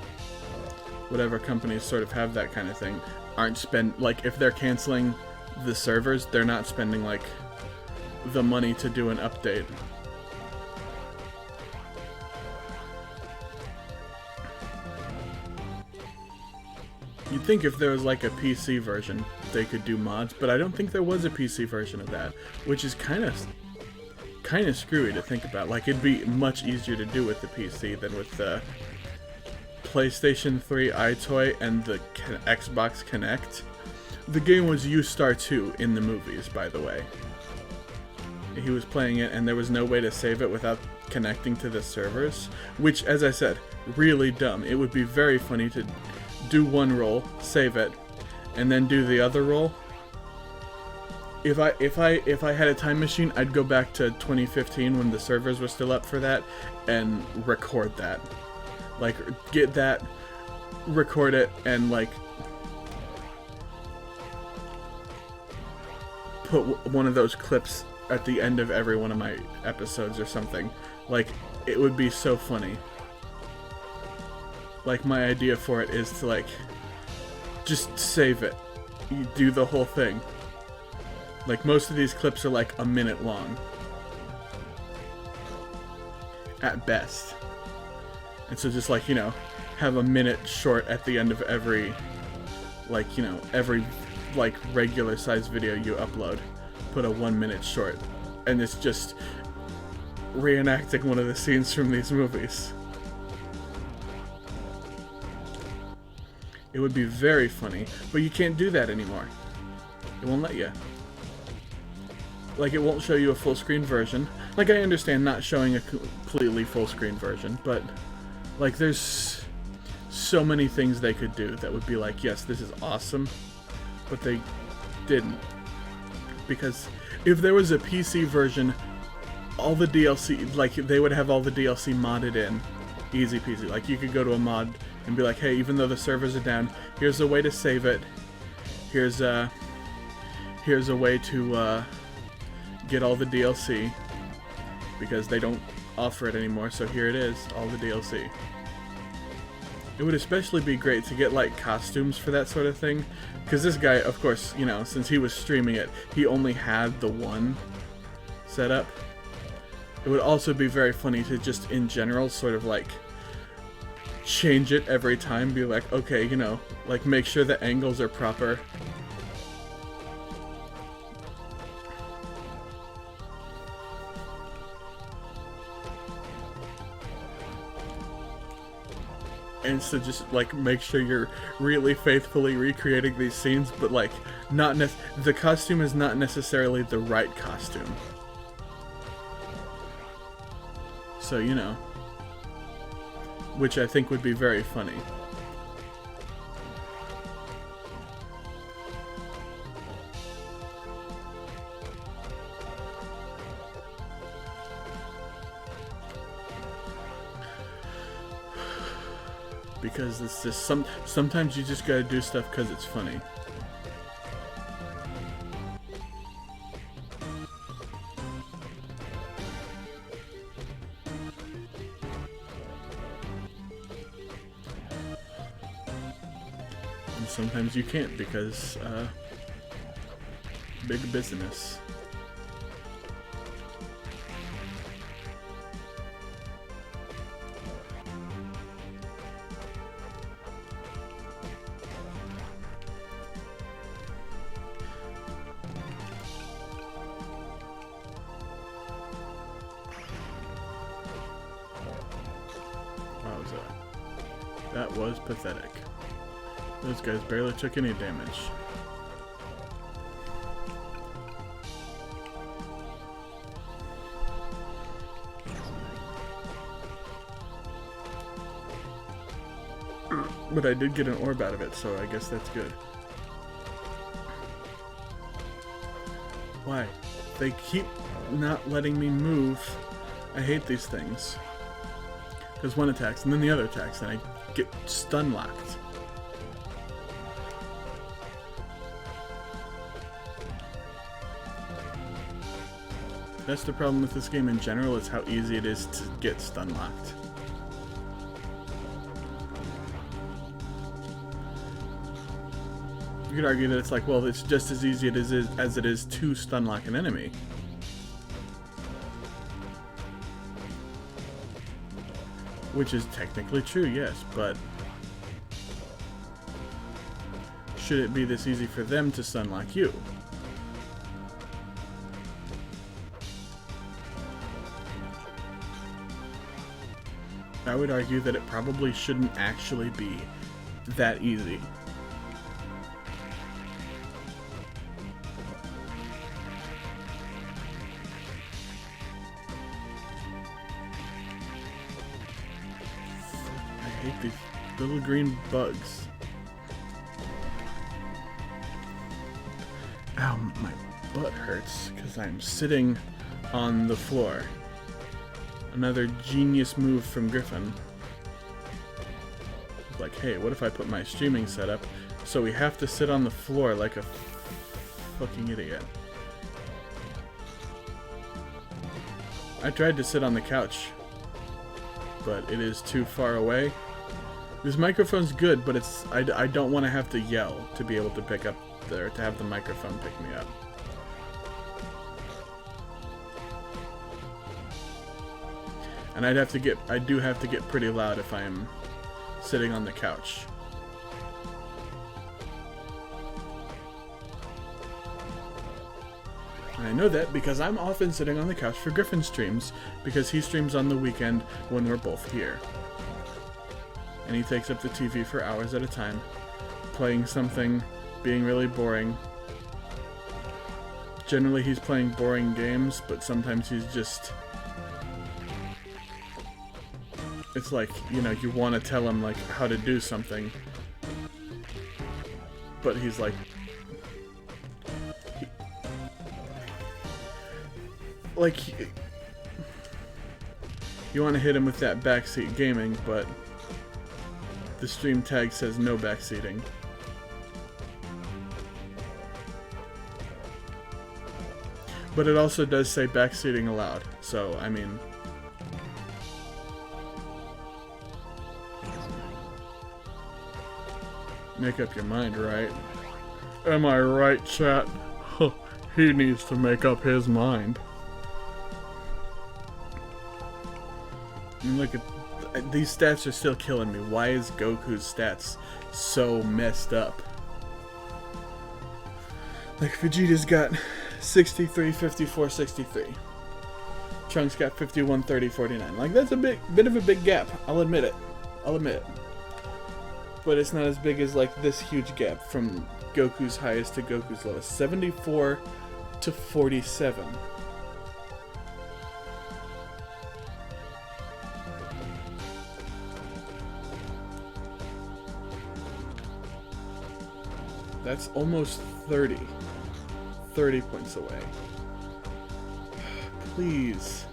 Speaker 1: whatever companies sort of have that kind of thing aren't like, if they're canceling the servers, they're not spending, like, the money to do an update. You'd think if there was, like, a PC version, they could do mods, but I don't think there was a PC version of that, which is kind of screwy to think about. Like, it'd be much easier to do with the PC than with the PlayStation 3 iToy and the Xbox Kinect. The game was U-Star 2 in the movies, by the way. He was playing it and there was no way to save it without connecting to the servers, which, as I said, really dumb. It would be very funny to do one role, save it, and then do the other role. If I had a time machine, I'd go back to 2015 when the servers were still up for that and record that. Like, get that, record it, and, like, put one of those clips at the end of every one of my episodes or something. Like, it would be so funny. Like, my idea for it is to, like, just save it. You do the whole thing. Like, most of these clips are like a minute long. At best. And so just, like, you know, have a minute short at the end of every, like, you know, every, like, regular size video you upload. Put a 1 minute short. And it's just reenacting one of the scenes from these movies. It would be very funny, but you can't do that anymore. It won't let you. Like, it won't show you a full screen version. Like, I understand not showing a completely full screen version, but, like, there's so many things they could do that would be like, yes, this is awesome, but they didn't. Because if there was a PC version, all the DLC, like, they would have all the DLC modded in. Easy peasy. Like, you could go to a mod and be like, hey, even though the servers are down, here's a way to save it. Here's a way to, get all the DLC. because they don't offer it anymore, so here it is, all the DLC. It would especially be great to get like costumes for that sort of thing, because this guy, of course, you know, since he was streaming it, he only had the one set up. It would also be very funny to just in general sort of like change it every time, be like, okay, you know, like make sure the angles are proper. And so just like make sure you're really faithfully recreating these scenes, but like not the costume is not necessarily the right costume. So, you know, which I think would be very funny. Because it's just sometimes you just gotta do stuff because it's funny. And sometimes you can't because big business. That was pathetic. Those guys barely took any damage. But I did get an orb out of it, so I guess that's good. Why? They keep not letting me move. I hate these things. Because one attacks, and then the other attacks, and I get stun locked. That's the problem with this game in general, is how easy it is to get stun locked. You could argue that it's like, well, it's just as easy as it is to stun lock an enemy. Which is technically true, yes, but should it be this easy for them to stun lock you? I would argue that it probably shouldn't actually be that easy. I hate these little green bugs. Ow, my butt hurts because I'm sitting on the floor. Another genius move from Griffin. Like, hey, what if I put my streaming setup so we have to sit on the floor like a fucking idiot? I tried to sit on the couch, but it is too far away. This microphone's good, but it's I don't want to have to yell to be able to pick up there, to have the microphone pick me up. And I do have to get pretty loud if I'm sitting on the couch. And I know that because I'm often sitting on the couch for Griffin streams, because he streams on the weekend when we're both here. And he takes up the TV for hours at a time, playing something, being really boring. Generally he's playing boring games, but sometimes he's just... It's like, you know, you want to tell him, like, how to do something. But he's like... you want to hit him with that backseat gaming, but the stream tag says no backseating. But it also does say backseating allowed, so, I mean... Make up your mind, right? Am I right, chat? He needs to make up his mind. And look at... These stats are still killing me. Why is Goku's stats so messed up? Like, Vegeta's got 63, 54, 63. Trunks got 51, 30, 49. Like, that's a bit of a big gap. I'll admit it. I'll admit it. But it's not as big as, like, this huge gap from Goku's highest to Goku's lowest. 74 to 47. That's almost 30. 30 points away. Please.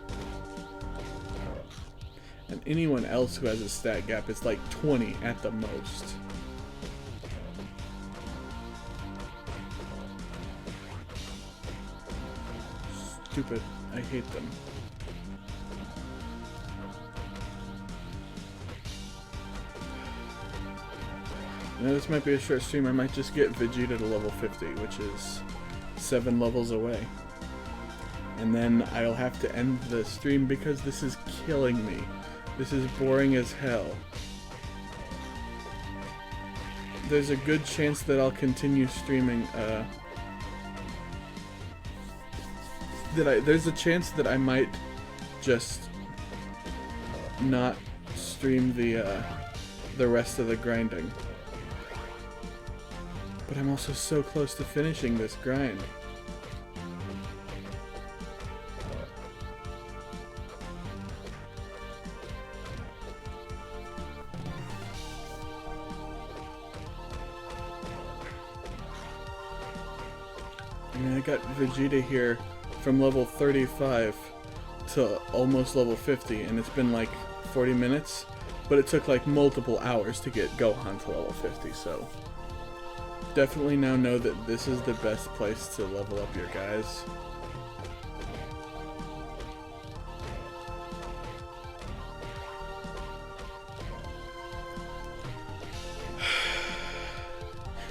Speaker 1: And anyone else who has a stat gap is like 20 at the most. Stupid. I hate them. You know, this might be a short stream. I might just get Vegeta to level 50, which is 7 levels away. And then I'll have to end the stream because this is killing me. This is boring as hell. There's a good chance that I'll continue streaming, there's a chance that I might just not stream the rest of the grinding. But I'm also so close to finishing this grind. I mean, I got Vegeta here from level 35 to almost level 50, and it's been like 40 minutes, but it took like multiple hours to get Gohan to level 50, so definitely now know that this is the best place to level up your guys.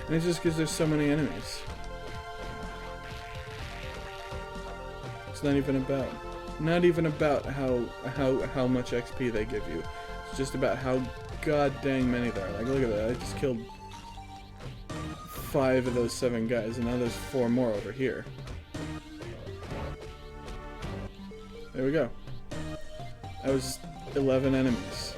Speaker 1: And it's just because there's so many enemies. It's not even about how much XP they give you. It's just about how god dang many there are. Like, look at that, I just killed 5 of those 7 guys, and now there's 4 more over here. There we go. That was 11 enemies.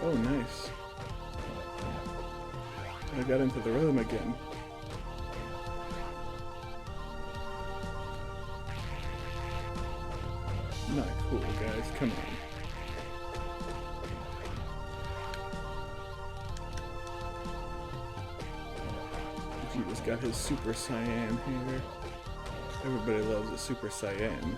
Speaker 1: Oh, nice. I got into the rhythm again. Not cool, guys. Come on. Vegeta's got his Super Saiyan here. Everybody loves a Super Saiyan.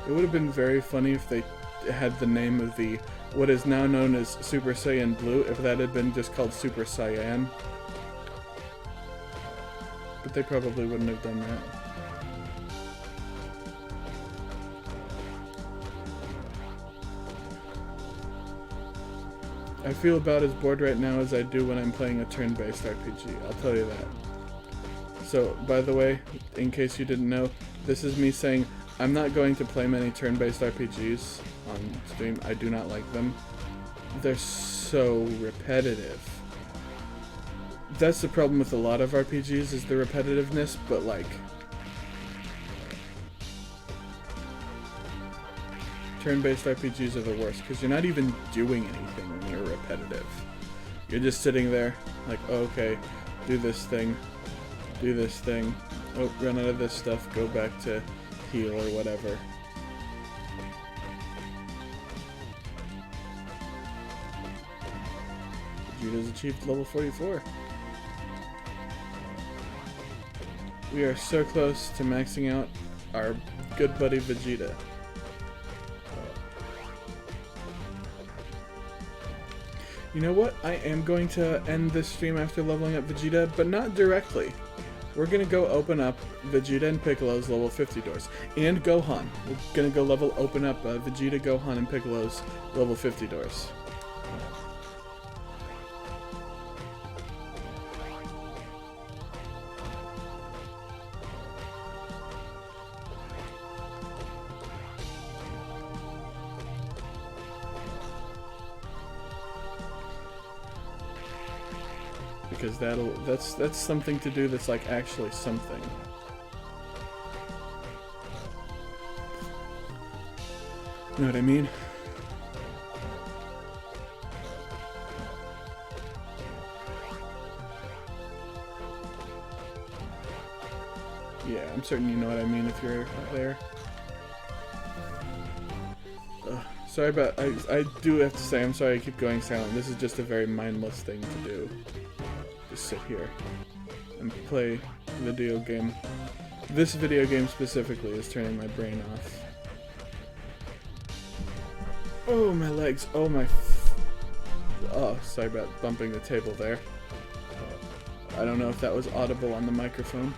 Speaker 1: It would have been very funny if they had the name of the what is now known as Super Saiyan Blue, if that had been just called Super Saiyan. But they probably wouldn't have done that. I feel about as bored right now as I do when I'm playing a turn-based RPG, I'll tell you that. So, by the way, in case you didn't know, this is me saying I'm not going to play many turn-based RPGs on stream. I do not like them. They're so repetitive. That's the problem with a lot of RPGs, is the repetitiveness, but like... turn-based RPGs are the worst, because you're not even doing anything when you're repetitive. You're just sitting there, like, oh, okay, do this thing, oh, run out of this stuff, go back to heal or whatever. Vegeta's achieved level 44. We are so close to maxing out our good buddy Vegeta. You know what? I am going to end this stream after leveling up Vegeta, but not directly. We're gonna go open up Vegeta and Piccolo's level 50 doors. And Gohan. We're gonna go open up Vegeta, Gohan, and Piccolo's level 50 doors. Because that's something to do that's like actually something. You know what I mean? Yeah, I'm certain you know what I mean if you're there. Sorry about, I do have to say, I'm sorry I keep going silent. This is just a very mindless thing to do. Just sit here and play video game. This video game specifically is turning my brain off. Oh, my legs. Oh, my... Oh, sorry about bumping the table there. I don't know if that was audible on the microphone.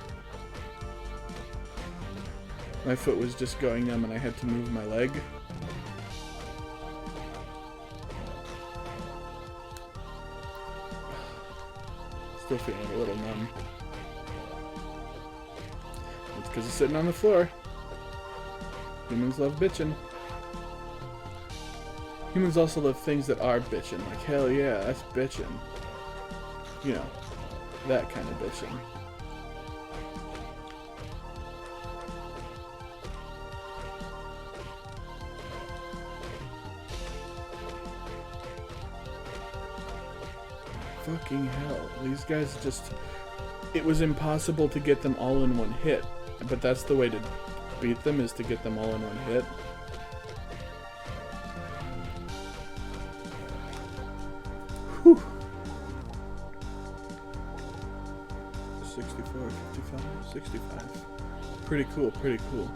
Speaker 1: My foot was just going numb and I had to move my leg. Still feeling a little numb. It's because it's sitting on the floor. Humans love bitchin'. Humans also love things that are bitchin'. Like, hell yeah, that's bitchin'. You know, that kind of bitchin'. Fucking hell. These guys just... It was impossible to get them all in one hit. But that's the way to beat them, is to get them all in one hit. Whew. 64, 55, 65. Pretty cool, pretty cool.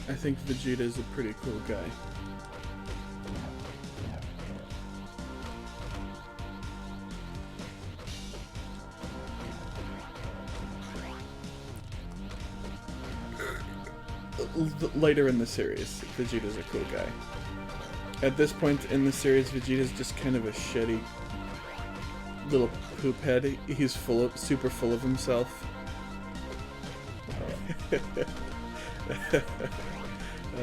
Speaker 1: I think Vegeta is a pretty cool guy. Later in the series, Vegeta's a cool guy. At this point in the series, Vegeta's just kind of a shitty little poop head. He's super full of himself.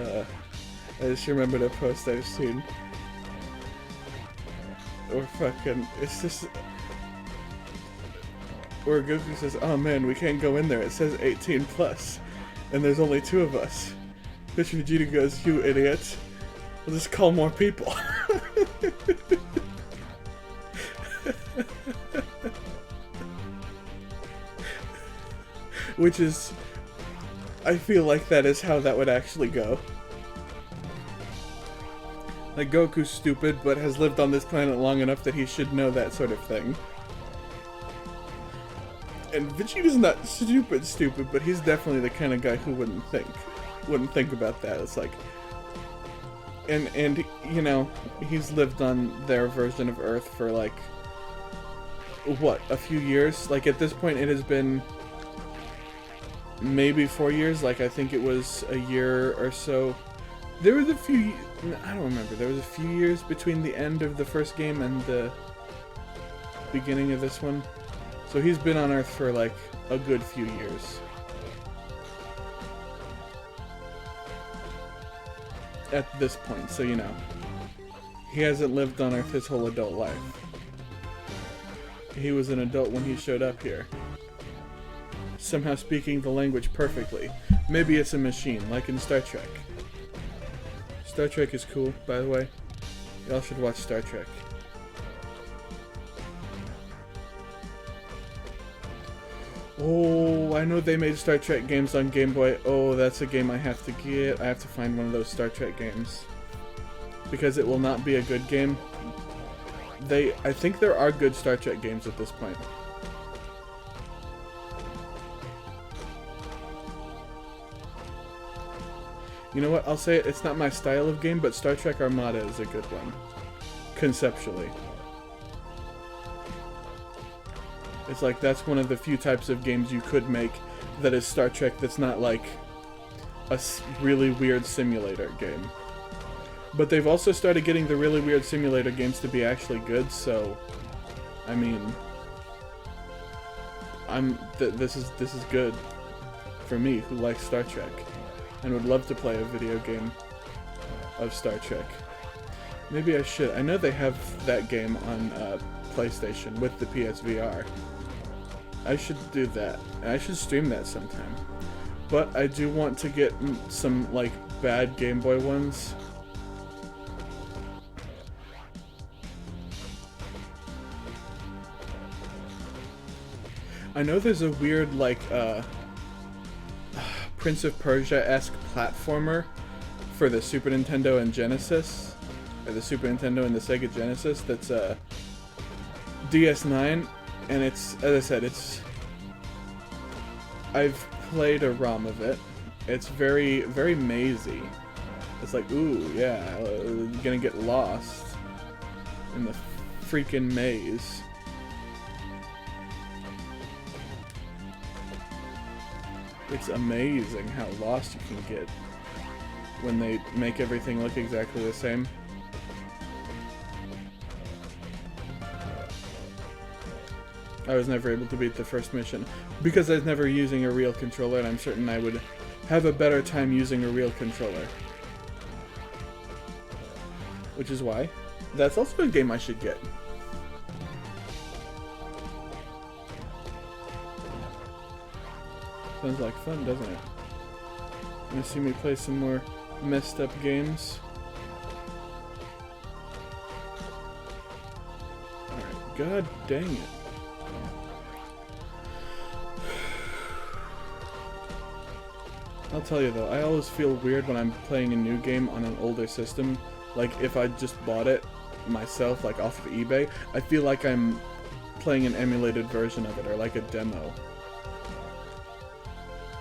Speaker 1: I just remembered a post I've seen. Or fucking, it's just... Where Goku says, oh man, we can't go in there, it says 18 plus. And there's only 2 of us. Which Vegeta goes, you idiot. We'll just call more people. Which is... I feel like that is how that would actually go. Like, Goku's stupid, but has lived on this planet long enough that he should know that sort of thing. And Vegeta's not stupid, but he's definitely the kind of guy who wouldn't think about that. It's like, and you know, he's lived on their version of Earth for like, what, a few years? Like, at this point it has been maybe 4 years. Like, I think it was a year or so. There was a few, I don't remember, there was a few years between the end of the first game and the beginning of this one. So he's been on Earth for like a good few years. At this point, so you know. He hasn't lived on Earth his whole adult life. He was an adult when he showed up here. Somehow speaking the language perfectly. Maybe it's a machine, like in Star Trek. Star Trek is cool, by the way. Y'all should watch Star Trek. Oh, I know they made Star Trek games on Game Boy. Oh, that's a game I have to get. I have to find one of those Star Trek games. because it will not be a good game. I think there are good Star Trek games at this point. You know what? I'll say it. It's not my style of game, but Star Trek Armada is a good one. Conceptually. It's like, that's one of the few types of games you could make that is Star Trek that's not like a really weird simulator game. But they've also started getting the really weird simulator games to be actually good, so... I mean... This is good for me, who likes Star Trek. And would love to play a video game of Star Trek. Maybe I should. I know they have that game on PlayStation with the PSVR. I should do that. I should stream that sometime. But I do want to get some, like, bad Game Boy ones. I know there's a weird, like, Prince of Persia-esque platformer for the Super Nintendo and Genesis, or the Super Nintendo and the Sega Genesis, that's DS9, and it's, as I said, I've played a ROM of it. It's very, very mazy. It's like, ooh, yeah, gonna get lost in the freaking maze. It's amazing how lost you can get when they make everything look exactly the same. I was never able to beat the first mission because I was never using a real controller, and I'm certain I would have a better time using a real controller. Which is why that's also a game I should get. Sounds like fun, doesn't it? Wanna see me play some more messed up games? Alright, god dang it. I'll tell you though, I always feel weird when I'm playing a new game on an older system. Like, if I just bought it myself, like off of eBay, I feel like I'm playing an emulated version of it, or like a demo.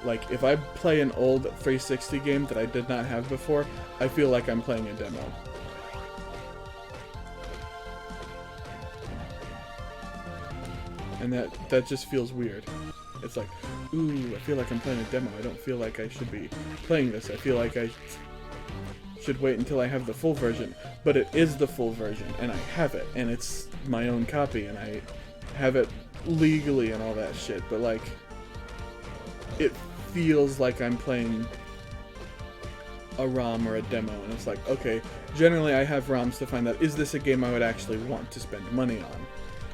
Speaker 1: Like, if I play an old 360 game that I did not have before, I feel like I'm playing a demo. And that just feels weird. It's like, ooh, I feel like I'm playing a demo. I don't feel like I should be playing this. I feel like I should wait until I have the full version. But it is the full version, and I have it, and it's my own copy, and I have it legally and all that shit. But, like, it feels like I'm playing a ROM or a demo, and it's like, okay, generally I have ROMs to find out, is this a game I would actually want to spend money on?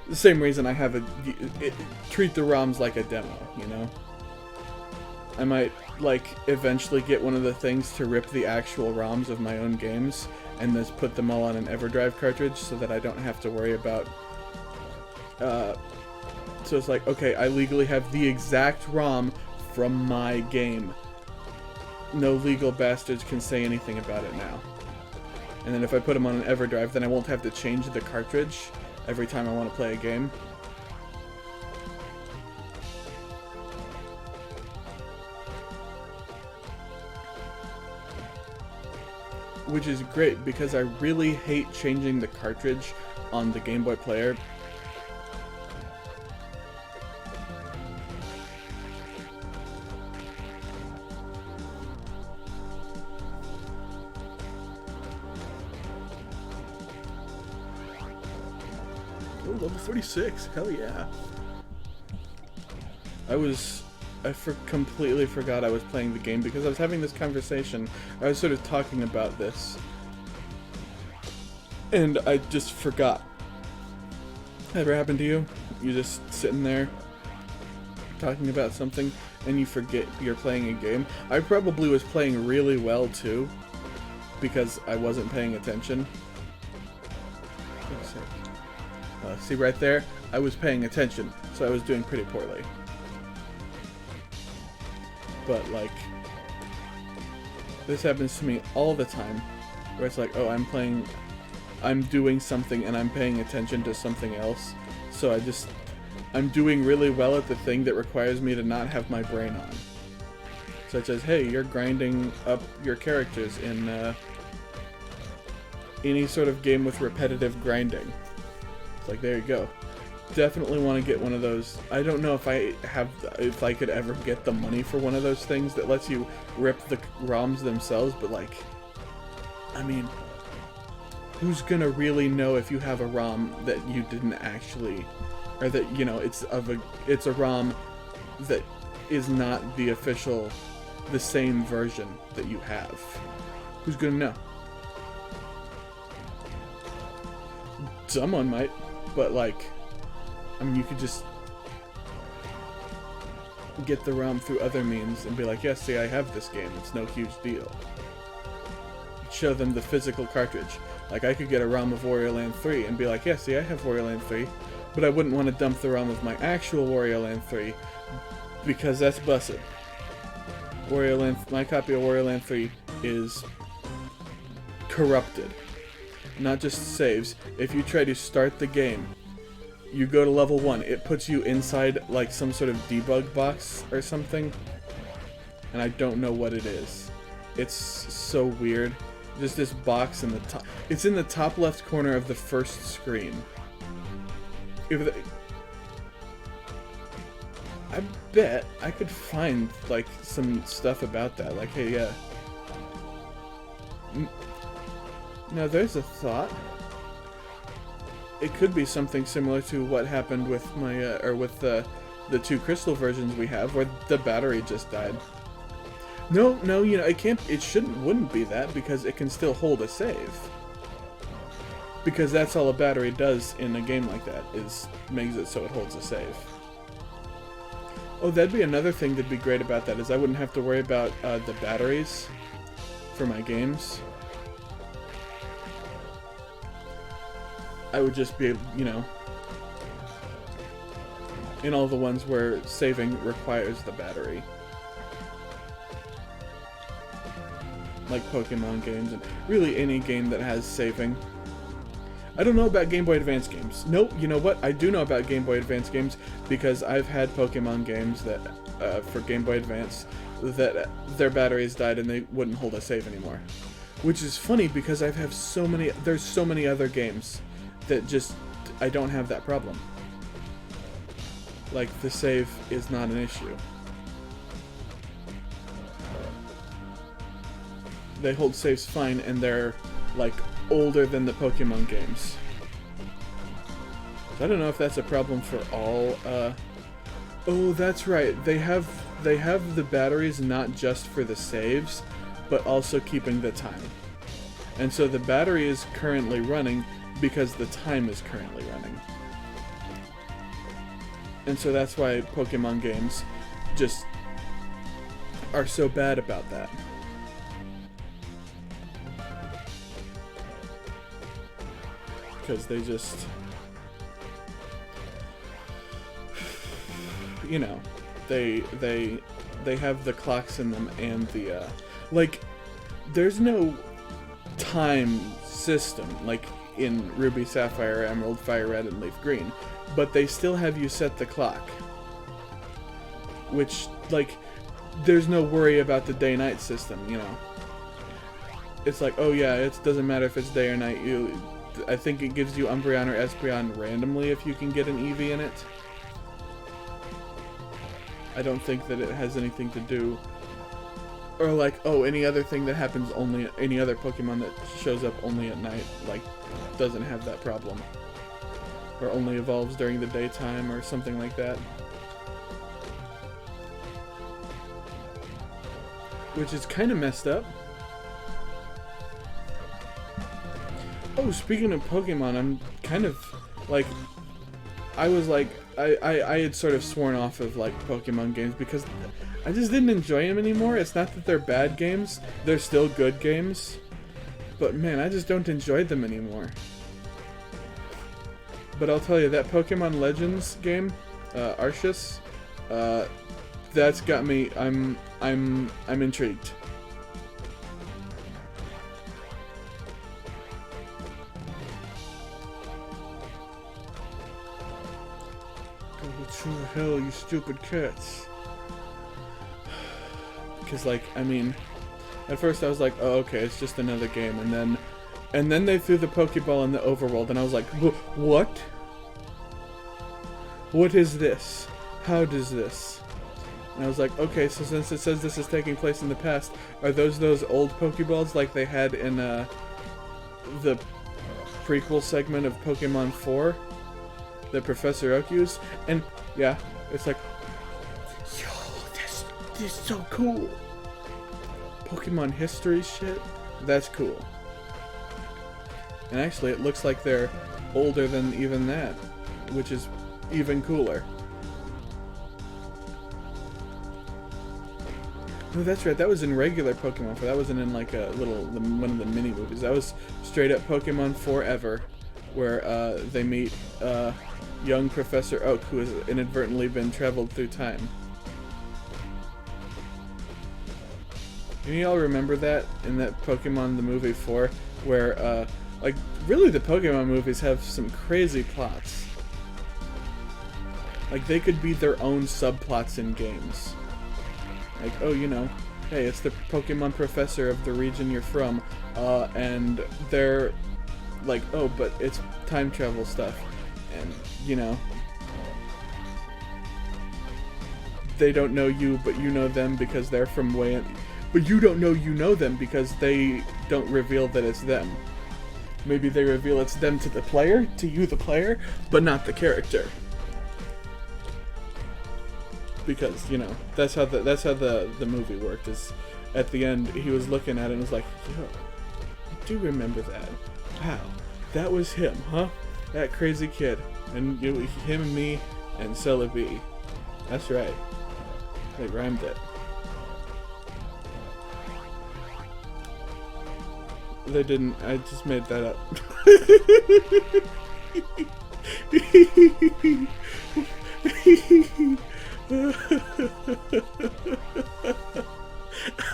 Speaker 1: The same reason I have treat the ROMs like a demo, you know? I might, like, eventually get one of the things to rip the actual ROMs of my own games and just put them all on an EverDrive cartridge so that I don't have to worry about, so it's like, okay, I legally have the exact ROM from my game. No legal bastards can say anything about it now. And then if I put them on an EverDrive, then I won't have to change the cartridge every time I want to play a game. Which is great, because I really hate changing the cartridge on the Game Boy player. Oh, level 36, hell yeah. I completely forgot I was playing the game because I was having this conversation. I was sort of talking about this, and I just forgot. Ever happened to you? You're just sitting there talking about something and you forget you're playing a game? I probably was playing really well too, because I wasn't paying attention. See right there? I was paying attention, so I was doing pretty poorly. But, like, this happens to me all the time, where it's like, oh, I'm doing something and I'm paying attention to something else, so I'm doing really well at the thing that requires me to not have my brain on. Such as, hey, you're grinding up your characters in any sort of game with repetitive grinding. It's like, there you go. Definitely want to get one of those. I don't know if I could ever get the money for one of those things that lets you rip the ROMs themselves, but like, I mean, who's gonna really know if you have a ROM that you didn't actually, or that, you know, it's a ROM that is not the official, the same version that you have? Who's gonna know? Someone might, but like, I mean, you could just get the ROM through other means and be like, yes, see, I have this game. It's no huge deal. Show them the physical cartridge. Like, I could get a ROM of Wario Land 3 and be like, yeah, see, I have Wario Land 3, but I wouldn't want to dump the ROM of my actual Wario Land 3 because that's busted. My copy of Wario Land 3 is corrupted. Not just saves. If you try to start the game, you go to level 1, it puts you inside like some sort of debug box or something, and I don't know what it is. It's so weird. Just this box in the top. It's in the top left corner of the first screen. I bet I could find like some stuff about that. Like, hey, yeah. Now there's a thought. It could be something similar to what happened with my, with the 2 crystal versions we have, where the battery just died. No, you know, wouldn't be that, because it can still hold a save. Because that's all a battery does in a game like that, is makes it so it holds a save. Oh, that'd be another thing that'd be great about that, is I wouldn't have to worry about the batteries for my games. I would just be, you know, in all the ones where saving requires the battery. Like Pokemon games, and really any game that has saving. I don't know about Game Boy Advance games. Nope, you know what? I do know about Game Boy Advance games, because I've had Pokemon games that, for Game Boy Advance, that their batteries died and they wouldn't hold a save anymore. Which is funny, because there's so many other games that just, I don't have that problem. Like, the save is not an issue. They hold saves fine, and they're, like, older than the Pokemon games. I don't know if that's a problem for all, Oh, that's right. They have the batteries not just for the saves, but also keeping the time. And so the battery is currently running because the time is currently running. And so that's why Pokemon games just are so bad about that. Because they just, you know, they have the clocks in them, and the like, there's no time system like in Ruby, Sapphire, Emerald, Fire Red, and Leaf Green, but they still have you set the clock, which, like, there's no worry about the day-night system, you know. It's like, oh yeah, it doesn't matter if it's day or night. I think it gives you Umbreon or Espeon randomly if you can get an Eevee in it. I don't think that it has anything to do, or like, oh, any other thing that happens only, any other Pokemon that shows up only at night, like, doesn't have that problem. Or only evolves during the daytime or something like that. Which is kind of messed up. Oh, speaking of Pokemon, I'm kind of, like, I was like, I had sort of sworn off of, like, Pokemon games because I just didn't enjoy them anymore. It's not that they're bad games. They're still good games. But, man, I just don't enjoy them anymore. But I'll tell you, that Pokemon Legends game, Arceus, that's got me, I'm intrigued. Go to hell, you stupid cats. Because, like, I mean, at first I was like, oh, okay, it's just another game, and then they threw the Pokeball in the overworld, and I was like, what? What is this? How does this? And I was like, okay, so since it says this is taking place in the past, are those old Pokeballs like they had in the prequel segment of Pokemon 4 that Professor Oak used? And yeah, it's like, yo, this is so cool. Pokemon history shit, that's cool. And actually, it looks like they're older than even that, which is even cooler. Oh, that's right. That was in regular Pokemon 4. That wasn't in like a one of the mini movies. That was straight up Pokemon Forever, where they meet young Professor Oak, who has inadvertently been traveled through time. Do y'all remember that in that Pokemon the movie 4, where like really the Pokemon movies have some crazy plots. Like they could be their own subplots in games. Like, oh, you know, hey, it's the Pokemon professor of the region you're from, and they're like, oh, but it's time travel stuff, and, you know, they don't know you, but you know them because they're from way in, but you don't know you know them because they don't reveal that it's them. Maybe they reveal it's them to the player, to you the player, but not the character. Because, you know, that's how the movie worked, is at the end he was looking at it and was like, yo, I do remember that. Wow, that was him, huh? That crazy kid. And him and me and Celebi. That's right. They rhymed it. They didn't, I just made that up.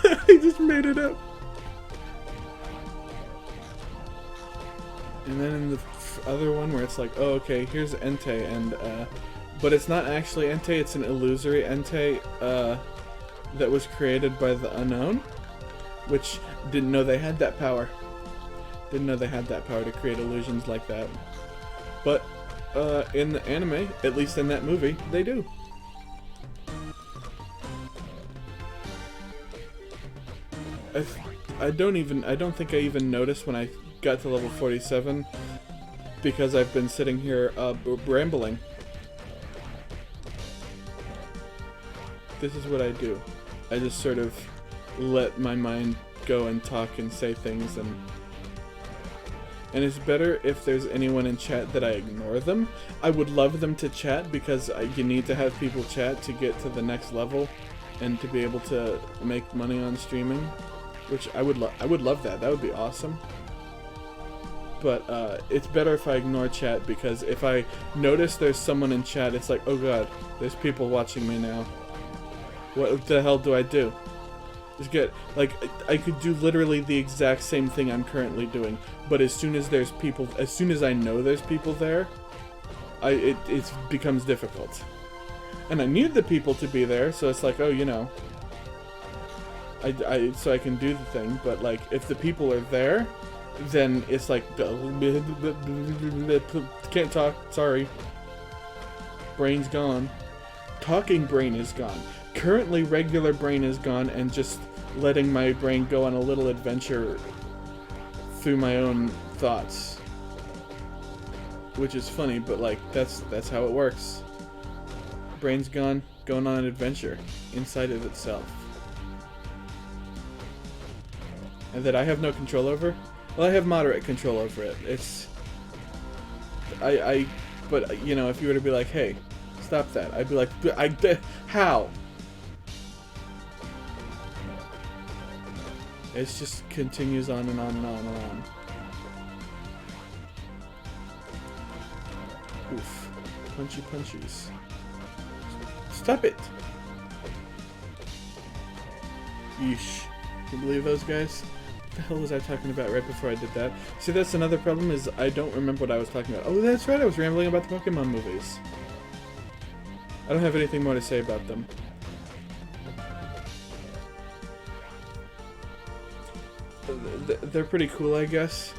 Speaker 1: I just made it up. And then in the other one where it's like, oh, okay, here's Entei, and but it's not actually Entei, it's an illusory Entei that was created by the Unknown, which didn't know they had that power. Didn't know they had that power to create illusions like that. But in the anime, at least in that movie, they do. I don't think I even noticed when I got to level 47, because I've been sitting here rambling. This is what I do. I just sort of let my mind go and talk and say things, and it's better if there's anyone in chat that I ignore them. I would love them to chat, because you need to have people chat to get to the next level and to be able to make money on streaming. Which I would love that. That would be awesome. But it's better if I ignore chat, because if I notice there's someone in chat, it's like, oh god, there's people watching me now. What the hell do I do? Just get, like, I could do literally the exact same thing I'm currently doing, but as soon as there's people, as soon as I know there's people there, it becomes difficult. And I need the people to be there, so it's like, oh, you know, so I can do the thing, but like if the people are there, then it's like can't talk, sorry. Brain's gone. Talking brain is gone. Currently regular brain is gone, and just letting my brain go on a little adventure through my own thoughts. Which is funny, but like that's how it works. Brain's gone, going on an adventure inside of itself. And that I have no control over? Well, I have moderate control over it. It's... But, you know, if you were to be like, hey, stop that, I'd be like, how? It just continues on and on and on and on. Oof. Punchy punchies. Stop it! Yeesh. Can you believe those guys? What the hell was I talking about right before I did that? See, that's another problem, is I don't remember what I was talking about. Oh, that's right, I was rambling about the Pokemon movies. I don't have anything more to say about them. They're pretty cool, I guess.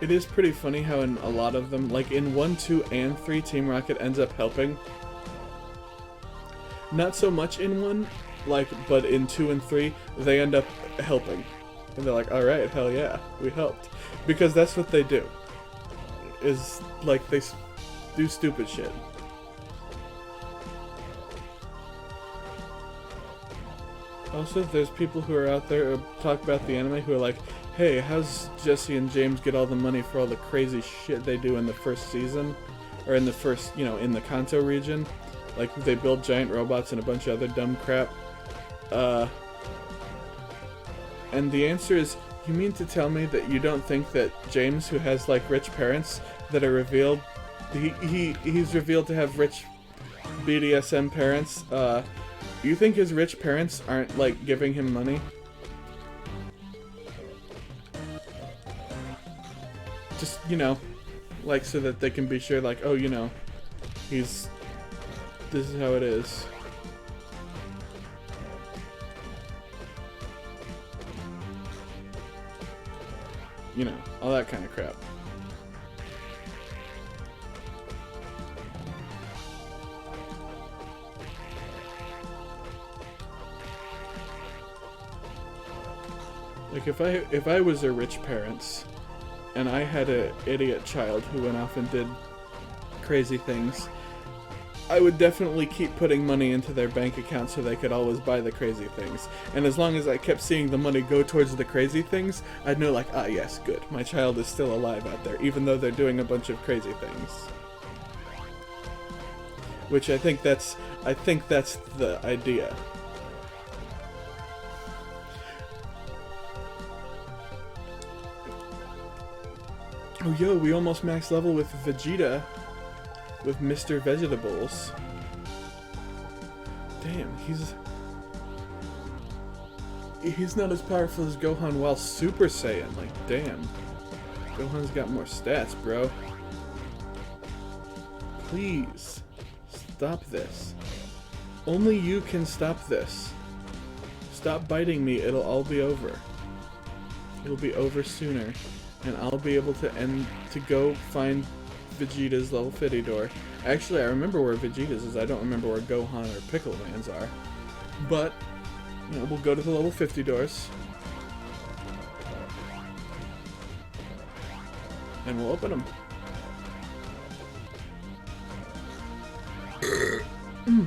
Speaker 1: It is pretty funny how in a lot of them, like in 1, 2, and 3, Team Rocket ends up helping. Not so much in 1, but in 2 and 3, they end up helping. And they're like, alright, hell yeah, we helped. Because that's what they do. Is, like, they do stupid shit. Also, there's people who are out there who talk about the anime who are like, hey, how's Jesse and James get all the money for all the crazy shit they do in the first season? Or in the first, in the Kanto region? Like, they build giant robots and a bunch of other dumb crap. And the answer is, you mean to tell me that you don't think that James, who has, like, rich parents that are revealed, he's revealed to have rich BDSM parents, you think his rich parents aren't, like, giving him money? Just, like, so that they can be sure, like, oh, this is how it is. All that kind of crap. Like, if I was a rich parents, and I had an idiot child who went off and did crazy things, I would definitely keep putting money into their bank account so they could always buy the crazy things. And as long as I kept seeing the money go towards the crazy things, I'd know, like, ah, yes, good. My child is still alive out there, even though they're doing a bunch of crazy things. Which I think that's the idea. Oh, yo, we almost max level with Vegeta. With Mr. Vegetables. Damn, he's not as powerful as Gohan while Super Saiyan. Like, damn. Gohan's got more stats, bro. Please. Stop this. Only you can stop this. Stop biting me, it'll all be over. It'll be over sooner. And I'll be able to go find Vegeta's level 50 door. Actually, I remember where Vegeta's is. I don't remember where Gohan or Piccolo Man's are. But, we'll go to the level 50 doors. And we'll open them.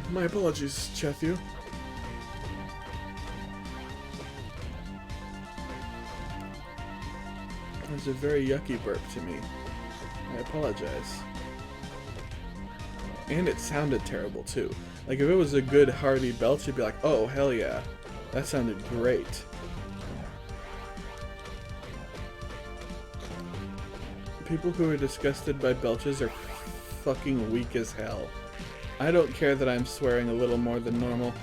Speaker 1: My apologies, Chethu. That was a very yucky burp to me. I apologize. And it sounded terrible too. Like, if it was a good hearty belch, you'd be like, oh, hell yeah. That sounded great. People who are disgusted by belches are fucking weak as hell. I don't care that I'm swearing a little more than normal.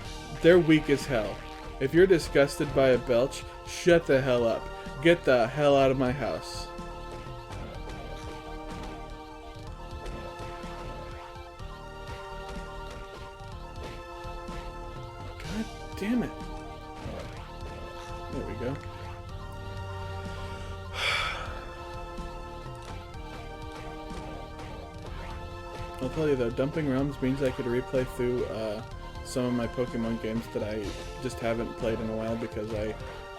Speaker 1: They're weak as hell. If you're disgusted by a belch, shut the hell up. Get the hell out of my house. God damn it. There we go. I'll tell you though, dumping ROMs means I could replay through some of my Pokemon games that I just haven't played in a while because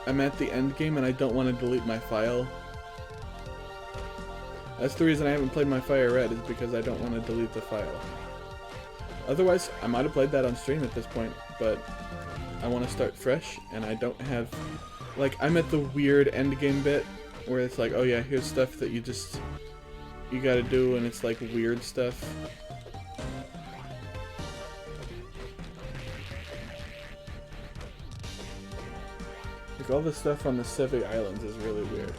Speaker 1: I'm at the end game and I don't want to delete my file. That's the reason I haven't played my Fire Red, is because I don't want to delete the file. Otherwise, I might have played that on stream at this point, but I want to start fresh and I don't have... Like, I'm at the weird end game bit where it's like, oh yeah, here's stuff that you gotta do, and it's like weird stuff. Like, all the stuff on the Sevi Islands is really weird.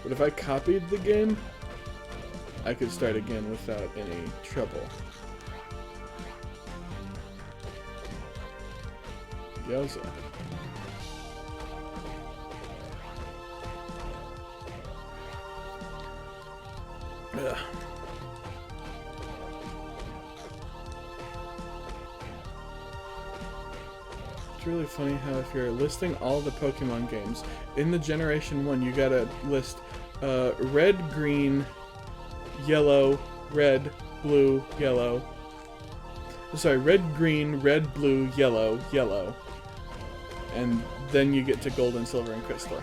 Speaker 1: But if I copied the game, I could start again without any trouble. Yowza. Ugh. It's really funny how if you're listing all the Pokemon games, in the Generation 1 you gotta list red, green, yellow, red, blue, yellow. Sorry, red, green, red, blue, yellow, yellow. And then you get to gold and silver and crystal.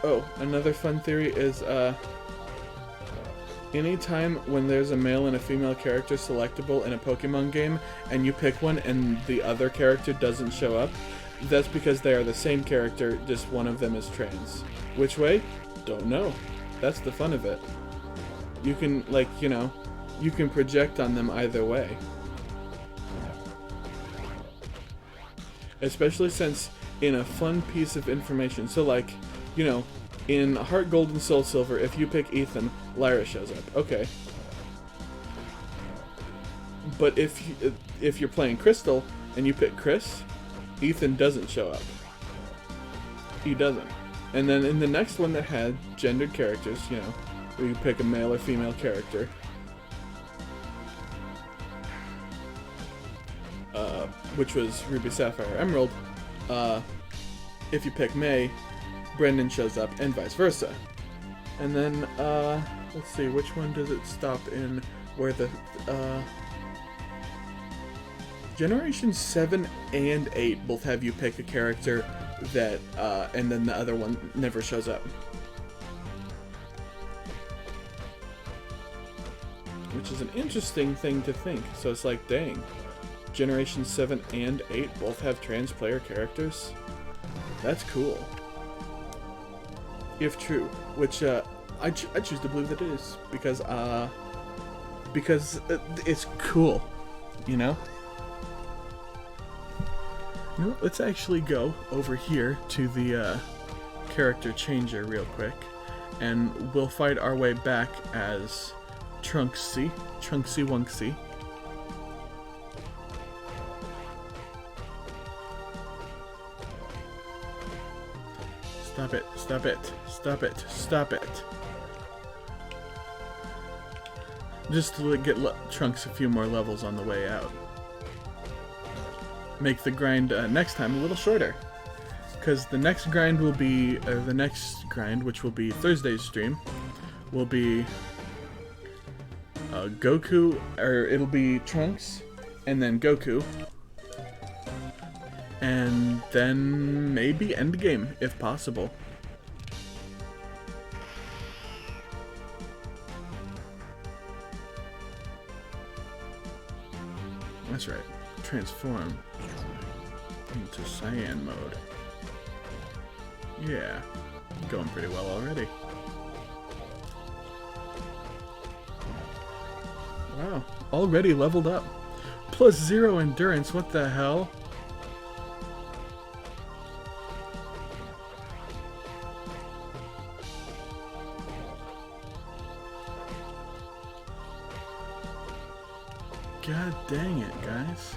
Speaker 1: Oh, another fun theory is anytime when there's a male and a female character selectable in a Pokemon game and you pick one and the other character doesn't show up, that's because they are the same character, just one of them is trans. Which way? Don't know. That's the fun of it. You can, like, you know, you can project on them either way. Especially since in a fun piece of information, so like, you know, in Heart Gold and Soul Silver, if you pick Ethan, Lyra shows up. Okay. But if you're playing Crystal and you pick Chris, Ethan doesn't show up. He doesn't. And then in the next one that had gendered characters, you know, where you pick a male or female character, which was Ruby, Sapphire, Emerald, if you pick May, Brendan shows up, and vice versa. And then, let's see, which one does it stop in where the, Generation 7 and 8 both have you pick a character that, and then the other one never shows up. Which is an interesting thing to think. So it's like, dang, Generation 7 and 8 both have trans player characters? That's cool. If true, which I choose to believe that it is, because it's cool, you know? You know, let's actually go over here to the character changer real quick, and we'll fight our way back as Trunksy Wunksy. Stop it, stop it, stop it, stop it. Just to get Trunks a few more levels on the way out. Make the grind next time a little shorter. Because the next grind will be, which will be Thursday's stream, will be Goku, or it'll be Trunks, and then Goku. And then maybe endgame, if possible. That's right. Transform into Cyan mode. Yeah, going pretty well already. Wow, already leveled up. Plus 0 endurance, what the hell? God dang it, guys.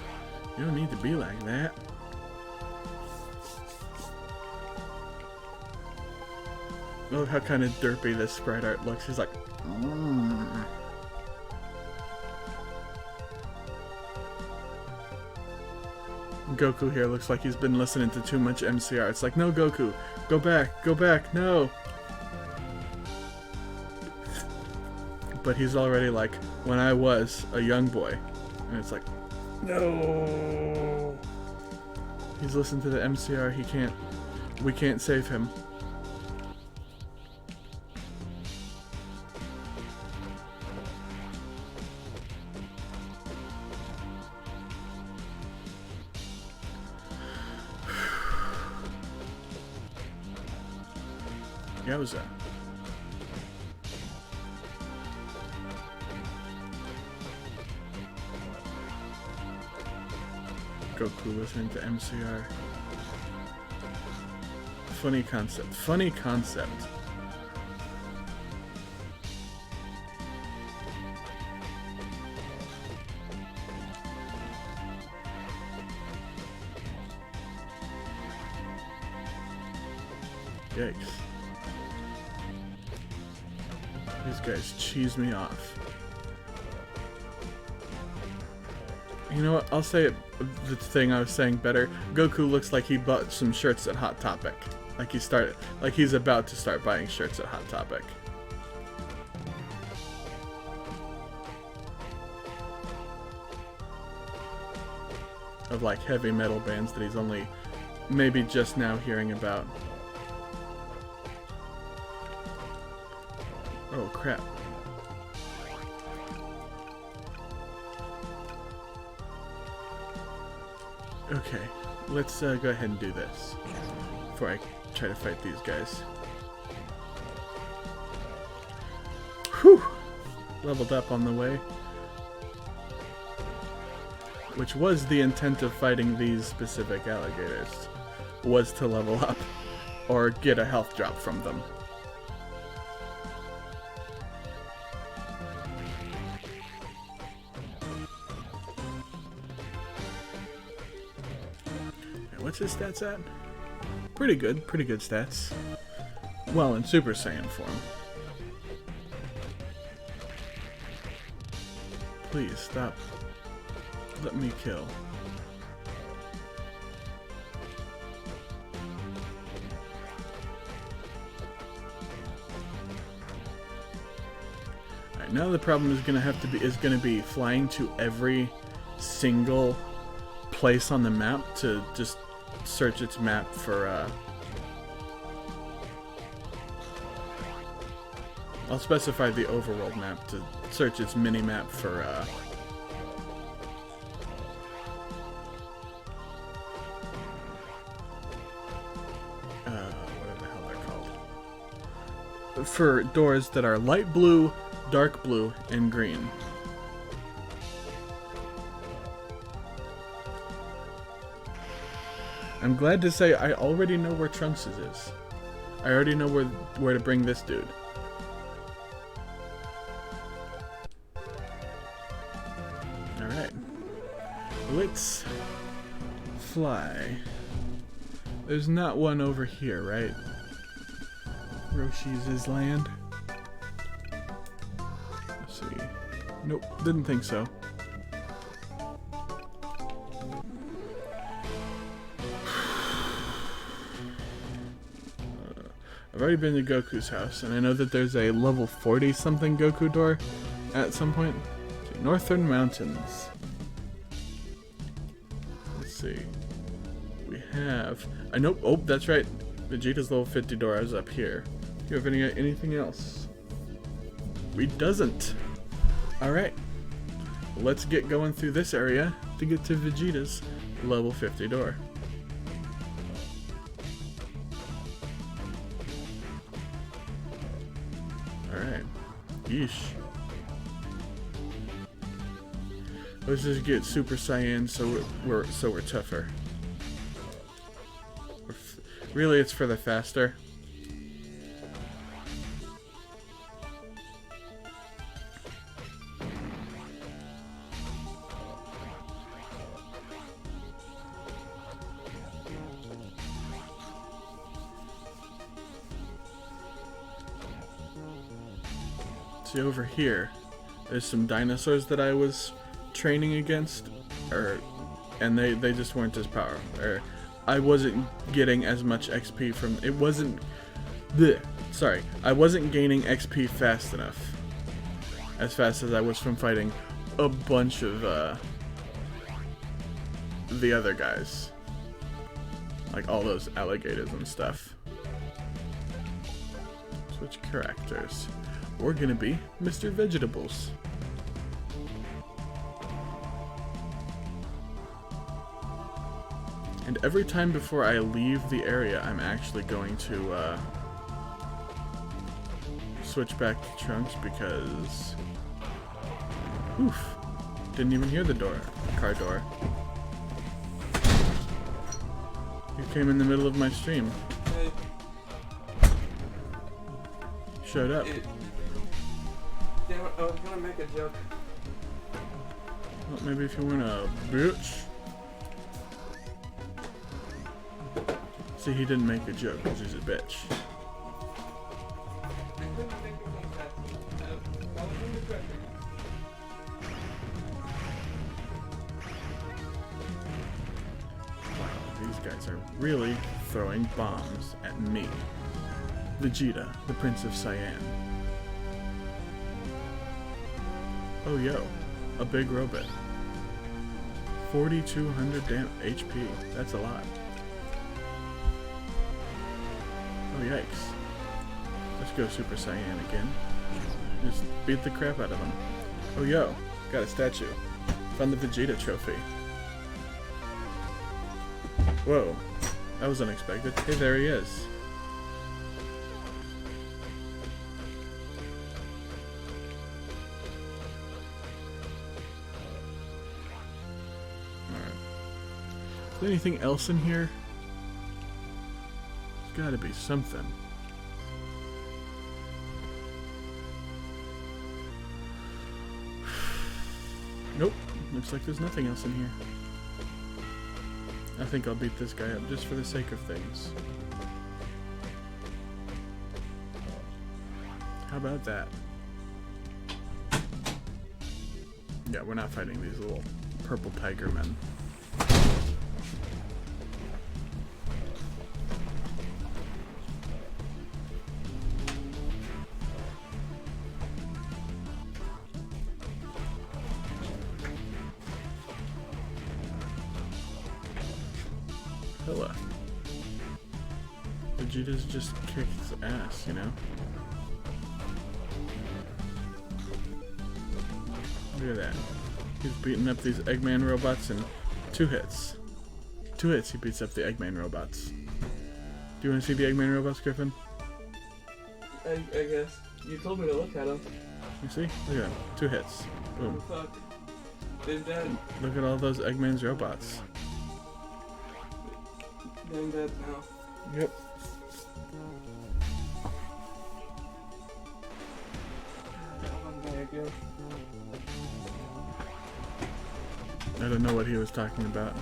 Speaker 1: You don't need to be like that. Look how kind of derpy this sprite art looks. He's like, Goku here looks like he's been listening to too much MCR. It's like, no, Goku, go back, no. But he's already like, when I was a young boy. And it's like, no. He's listened to the MCR, we can't save him. Yowza. Goku listening to MCR. Funny concept. Funny concept. Yikes. These guys cheese me off. You know what? I'll say it, the thing I was saying better. Goku looks like he bought some shirts at Hot Topic. Like he's about to start buying shirts at Hot Topic. Of like heavy metal bands that he's only maybe just now hearing about. Oh crap. Okay, let's go ahead and do this before I try to fight these guys. Whew! Leveled up on the way. Which was the intent of fighting these specific alligators, was to level up or get a health drop from them. What's his stats at? Pretty good stats. Well, in Super Saiyan form. Please stop. Let me kill. Alright, now the problem is gonna be flying to every single place on the map to just search its map for I'll specify the overworld map to search its mini-map for what the hell they're called? For doors that are light blue, dark blue, and green. I'm glad to say I already know where Trunks is. I already know where to bring this dude. Alright. Let's fly. There's not one over here, right? Roshi's land. Let's see. Nope, didn't think so. I've already been to Goku's house, and I know that there's a level 40 something Goku door at some point. Okay, Northern Mountains. Let's see. We have. Nope. Oh, that's right. Vegeta's level 50 door. I was up here. Do you have anything else? We doesn't. All right. Let's get going through this area to get to Vegeta's level 50 door. Alright. Yeesh. Let's just get Super Saiyan so we're tougher. Really, it's for the faster. See, over here, there's some dinosaurs that I was training against, and they just weren't as powerful. I wasn't getting as much XP from it. Wasn't sorry, I wasn't gaining XP fast enough, as fast as I was from fighting a bunch of the other guys, like all those alligators and stuff. Switch characters. We're gonna be Mr. Vegetables. And every time before I leave the area, I'm actually going to switch back to Trunks because... Oof. Didn't even hear the car door. You came in the middle of my stream.
Speaker 2: Hey.
Speaker 1: Showed up.
Speaker 2: Damn it, I was gonna make a joke.
Speaker 1: Well, maybe if you weren't a bitch. See, he didn't make a joke because he's a bitch.
Speaker 2: I couldn't think of anything fast.
Speaker 1: guys are really throwing bombs at me. Vegeta, the Prince of Cyan. Oh yo, a big robot. 4,200 HP. That's a lot. Oh yikes. Let's go Super Saiyan again. Just beat the crap out of him. Oh yo, got a statue. Found the Vegeta trophy. Whoa, that was unexpected. Hey, there he is. Alright. Is there anything else in here? There's gotta be something. Nope, looks like there's nothing else in here. I think I'll beat this guy up just for the sake of things. How about that? Yeah, we're not fighting these little purple tiger men. Hella. Vegeta's just kicked ass, you know? Look at that. He's beating up these Eggman robots in 2 hits. 2 hits he beats up the Eggman robots. Do you want to see the Eggman robots, Griffin?
Speaker 2: I guess. You told me to look at them.
Speaker 1: You see? Look at them. 2 hits. Boom.
Speaker 2: Oh, fuck. They're dead.
Speaker 1: Look at all those Eggman's robots.
Speaker 2: They're dead now.
Speaker 1: Yep. I don't know what he was talking about.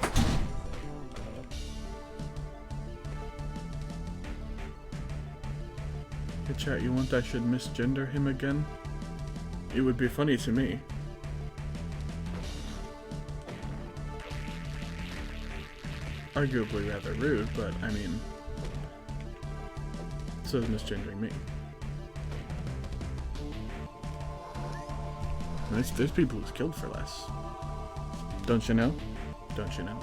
Speaker 1: Hey chat, you want I should misgender him again? It would be funny to me. Arguably rather rude, but I mean, so is misgendering me. There's people who's killed for less. Don't you know? Don't you know?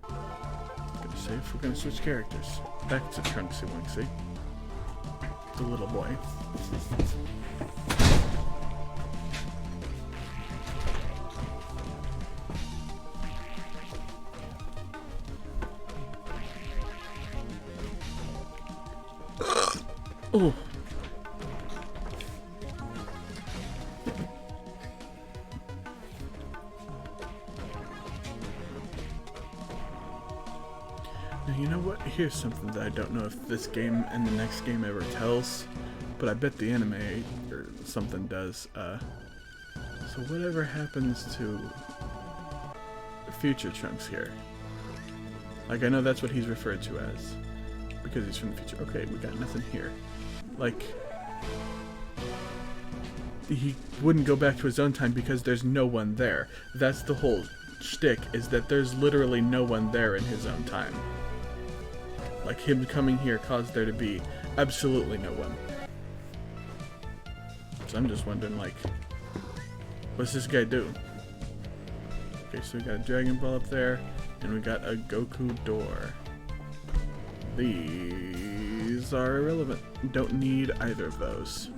Speaker 1: Gonna save. We're gonna switch characters. Back to Trunksy Winksy. The little boy. Oh. Now, you know what? Here's something that I don't know if this game and the next game ever tells, but I bet the anime or something does. So whatever happens to future Trunks here? Like, I know that's what he's referred to as, because he's from the future. Okay, we got nothing here. Like, he wouldn't go back to his own time because there's no one there. That's the whole shtick, is that there's literally no one there in his own time. Like, him coming here caused there to be absolutely no one. So I'm just wondering, like, what's this guy do? Okay, so we got a Dragon Ball up there, and we got a Goku door. These are irrelevant. Don't need either of those.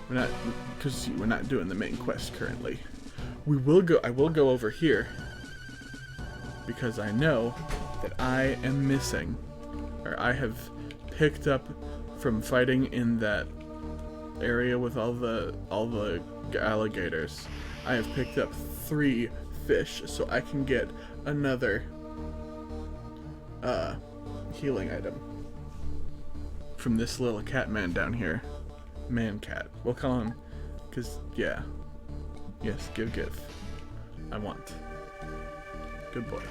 Speaker 1: We're not, because we're not doing the main quest currently. We will go, I will go over here, because I know that I am missing, or I have picked up from fighting in that area with all the alligators. I have picked up 3 fish, so I can get another healing item from this little cat man down here. Man cat. We'll call him, because, yeah. Yes, give. I want. Good boy.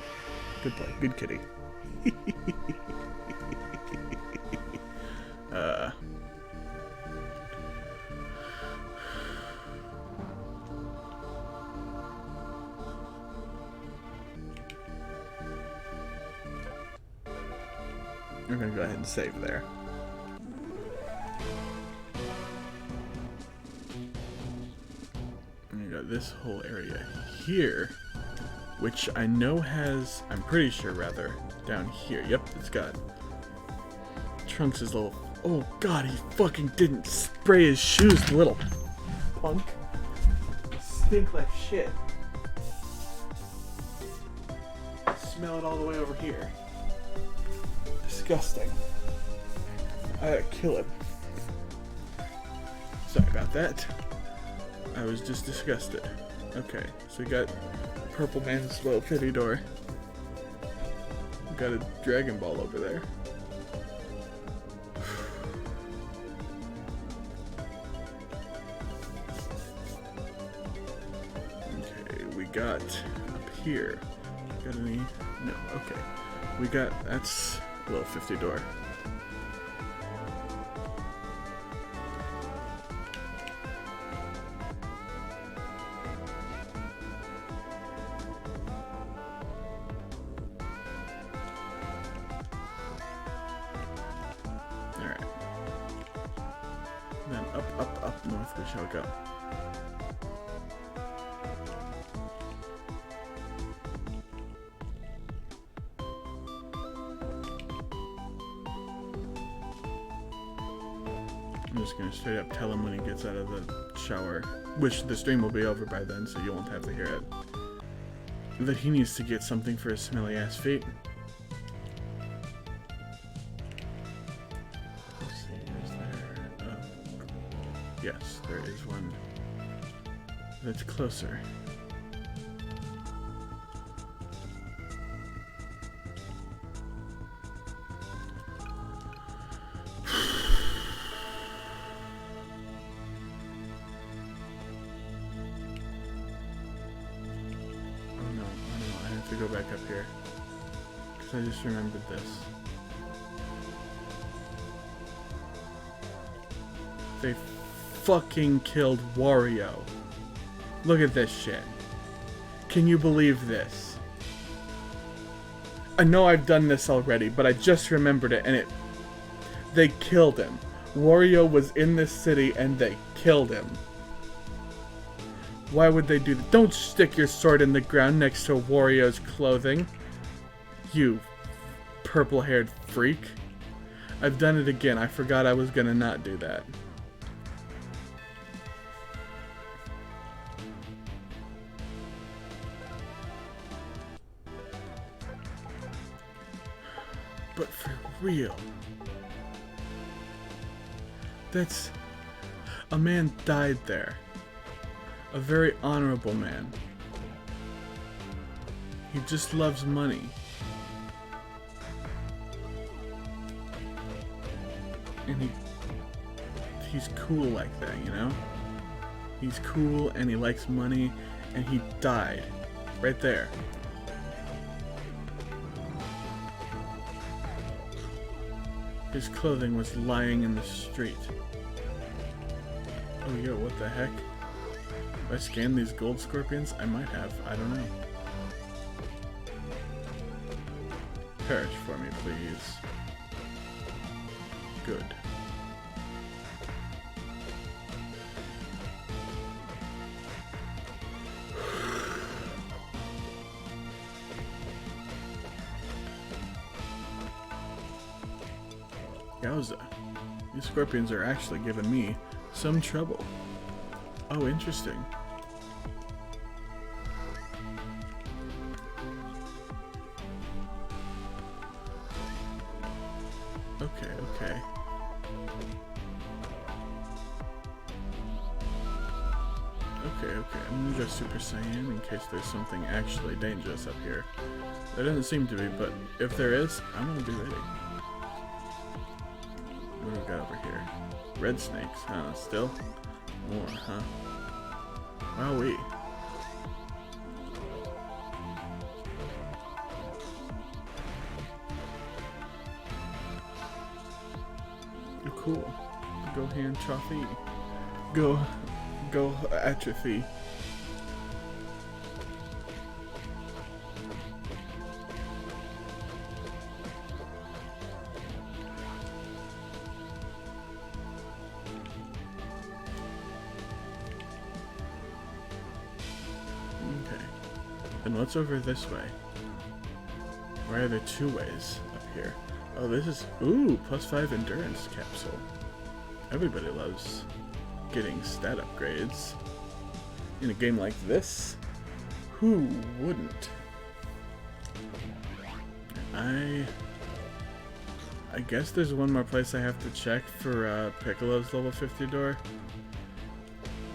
Speaker 1: Good boy. Good kitty. We're gonna go ahead and save there. And you got this whole area here, which I know has, I'm pretty sure rather, down here. Yep, it's got Trunks' little, oh god, he fucking didn't spray his shoes, the little punk. They stink like shit. Smell it all the way over here. Disgusting. I gotta kill him. Sorry about that. I was just disgusted. Okay, so we got Purple Man's little pity door. We got a Dragon Ball over there. Okay, we got up here. Got any? No, okay. We got, that's a little 50 door. Alright. Then up north we shall go. I'm just gonna straight up tell him when he gets out of the shower, which the stream will be over by then, so you won't have to hear it, that he needs to get something for his smelly ass feet. Let's see, is there? Yes, there is one that's closer. To go back up here, because I just remembered this. They fucking killed Wario. Look at this shit. Can you believe this? I know I've done this already, but I just remembered it, and they killed him. Wario was in this city and they killed him. Why would they do that? Don't stick your sword in the ground next to Wario's clothing. You purple-haired freak. I've done it again. I forgot I was gonna not do that. But for real. That's... A man died there. A very honorable man. He just loves money. And he's cool like that, you know? He's cool and he likes money, and he died. Right there. His clothing was lying in the street. Oh yo, what the heck? If I scan these gold scorpions, I might have. I don't know. Perish for me, please. Good. Yowza. These scorpions are actually giving me some trouble. Oh, interesting. Okay, okay. Okay, I'm gonna go Super Saiyan in case there's something actually dangerous up here. There doesn't seem to be, but if there is, I'm gonna be ready. What do we got over here? Red snakes, huh? Still? More, huh? Wowee. Oh, cool. Go hand trophy. Go atrophy. And what's over this way? Why are there two ways up here? Oh, this is... Ooh, +5 endurance capsule. Everybody loves getting stat upgrades. In a game like this, who wouldn't? I guess there's one more place I have to check for Piccolo's level 50 door.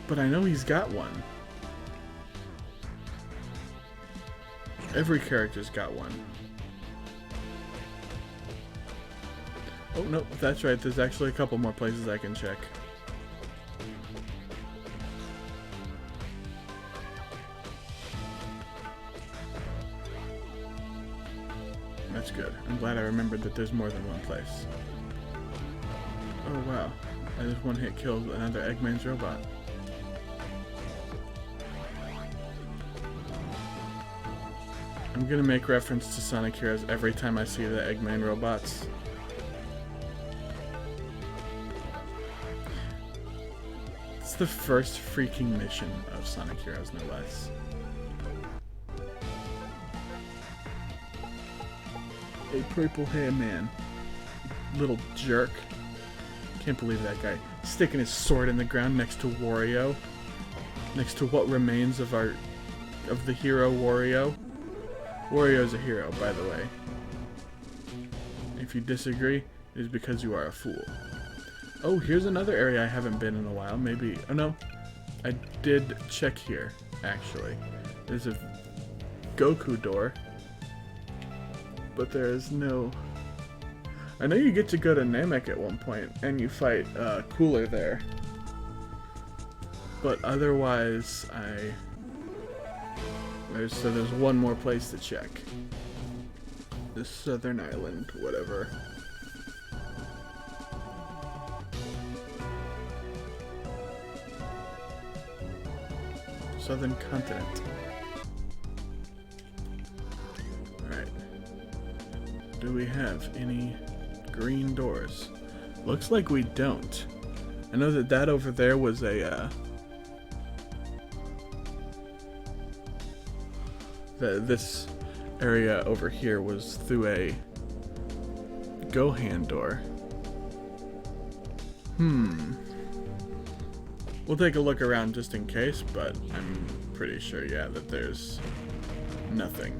Speaker 1: But I know he's got one. Every character's got one. Oh, no, that's right. There's actually a couple more places I can check. That's good. I'm glad I remembered that there's more than one place. Oh, wow. I just one hit killed another Eggman's robot. I'm gonna make reference to Sonic Heroes every time I see the Eggman robots. It's the first freaking mission of Sonic Heroes, no less. A purple hair man. Little jerk. Can't believe that guy. Sticking his sword in the ground next to Wario. Next to what remains of the hero Wario. Wario's a hero, by the way. If you disagree, it is because you are a fool. Oh, here's another area I haven't been in a while. Maybe... Oh, no. I did check here, actually. There's a Goku door. But there is no... I know you get to go to Namek at one point, and you fight Cooler there. But otherwise, there's one more place to check. The Southern Island, whatever. Southern Continent. Alright. Do we have any green doors? Looks like we don't. I know that over there was a this area over here was through a Gohan door. We'll take a look around just in case, but I'm pretty sure, yeah, that there's nothing.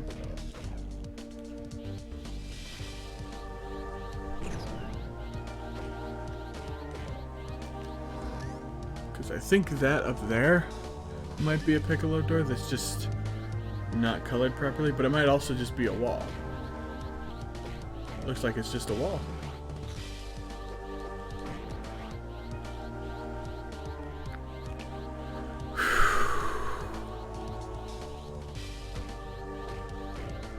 Speaker 1: Because I think that up there might be a Piccolo door that's just not colored properly, but it might also just be a wall. Looks like it's just a wall.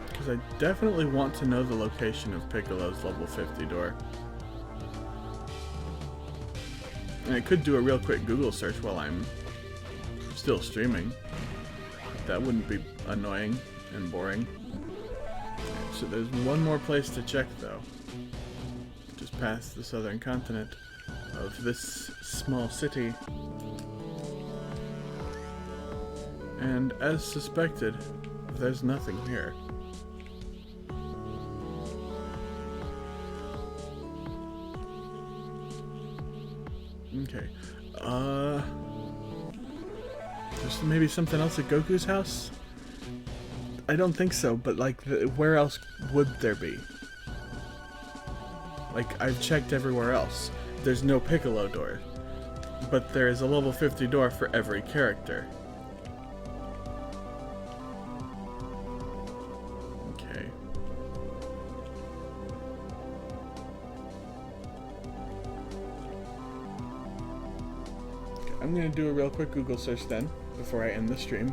Speaker 1: Because I definitely want to know the location of Piccolo's level 50 door. And I could do a real quick Google search while I'm still streaming. That wouldn't be annoying and boring. Okay, so there's one more place to check though. Just past the southern continent of this small city. And as suspected, there's nothing here. Okay. There's maybe something else at Goku's house? I don't think so, but like, where else would there be? Like, I've checked everywhere else. There's no Piccolo door. But there is a level 50 door for every character. Okay. I'm gonna do a real quick Google search then, before I end the stream.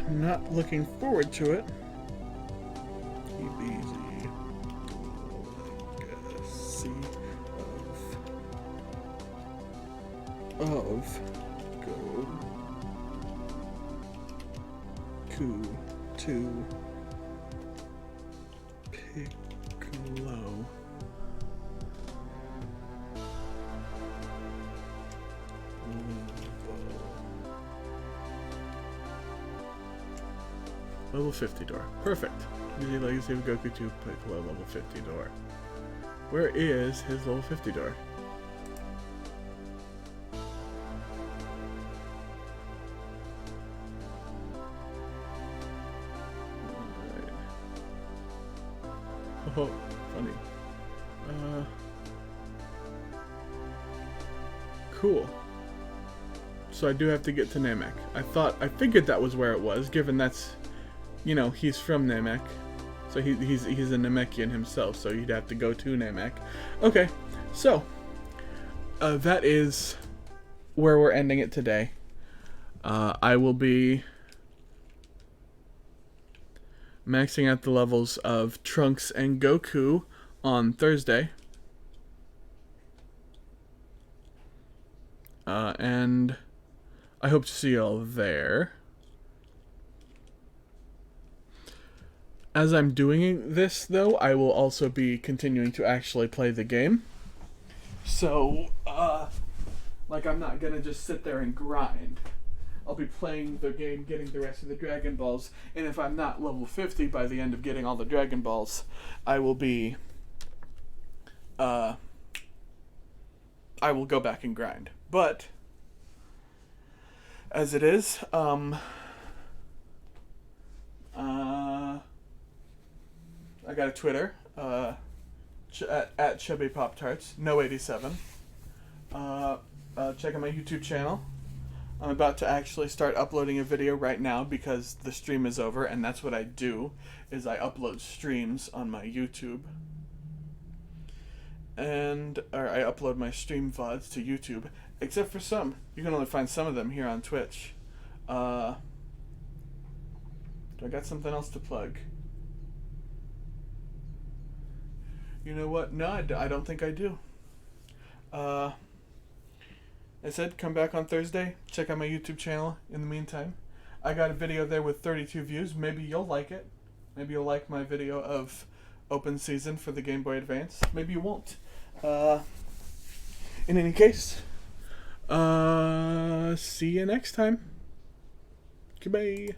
Speaker 1: Not looking forward to it. Keep easy. Legacy of Goku to Piccolo Level 50 door. Perfect. Use the Legacy of Goku to Piccolo level 50 door. Where is his level 50 door? Alright. Oh, funny. Cool. So I do have to get to Namek. I figured that was where it was, given that's, you know, he's from Namek. So he's a Namekian himself, so you'd have to go to Namek. Okay, so that is where we're ending it today. I will be maxing out the levels of Trunks and Goku on Thursday. And I hope to see you all there. As I'm doing this, though, I will also be continuing to actually play the game. So, like, I'm not gonna just sit there and grind. I'll be playing the game, getting the rest of the Dragon Balls, and if I'm not level 50 by the end of getting all the Dragon Balls, I will be, I will go back and grind. But, as it is, I got a Twitter, at Chubby Pop Tarts, no87. Check out my YouTube channel. I'm about to actually start uploading a video right now because the stream is over, and that's what I do, is I upload streams on my YouTube. Or I upload my stream VODs to YouTube, except for some. You can only find some of them here on Twitch. Do I got something else to plug? You know what? No, I don't think I do. I said, come back on Thursday. Check out my YouTube channel in the meantime. I got a video there with 32 views. Maybe you'll like it. Maybe you'll like my video of Open Season for the Game Boy Advance. Maybe you won't. In any case, see you next time. Goodbye.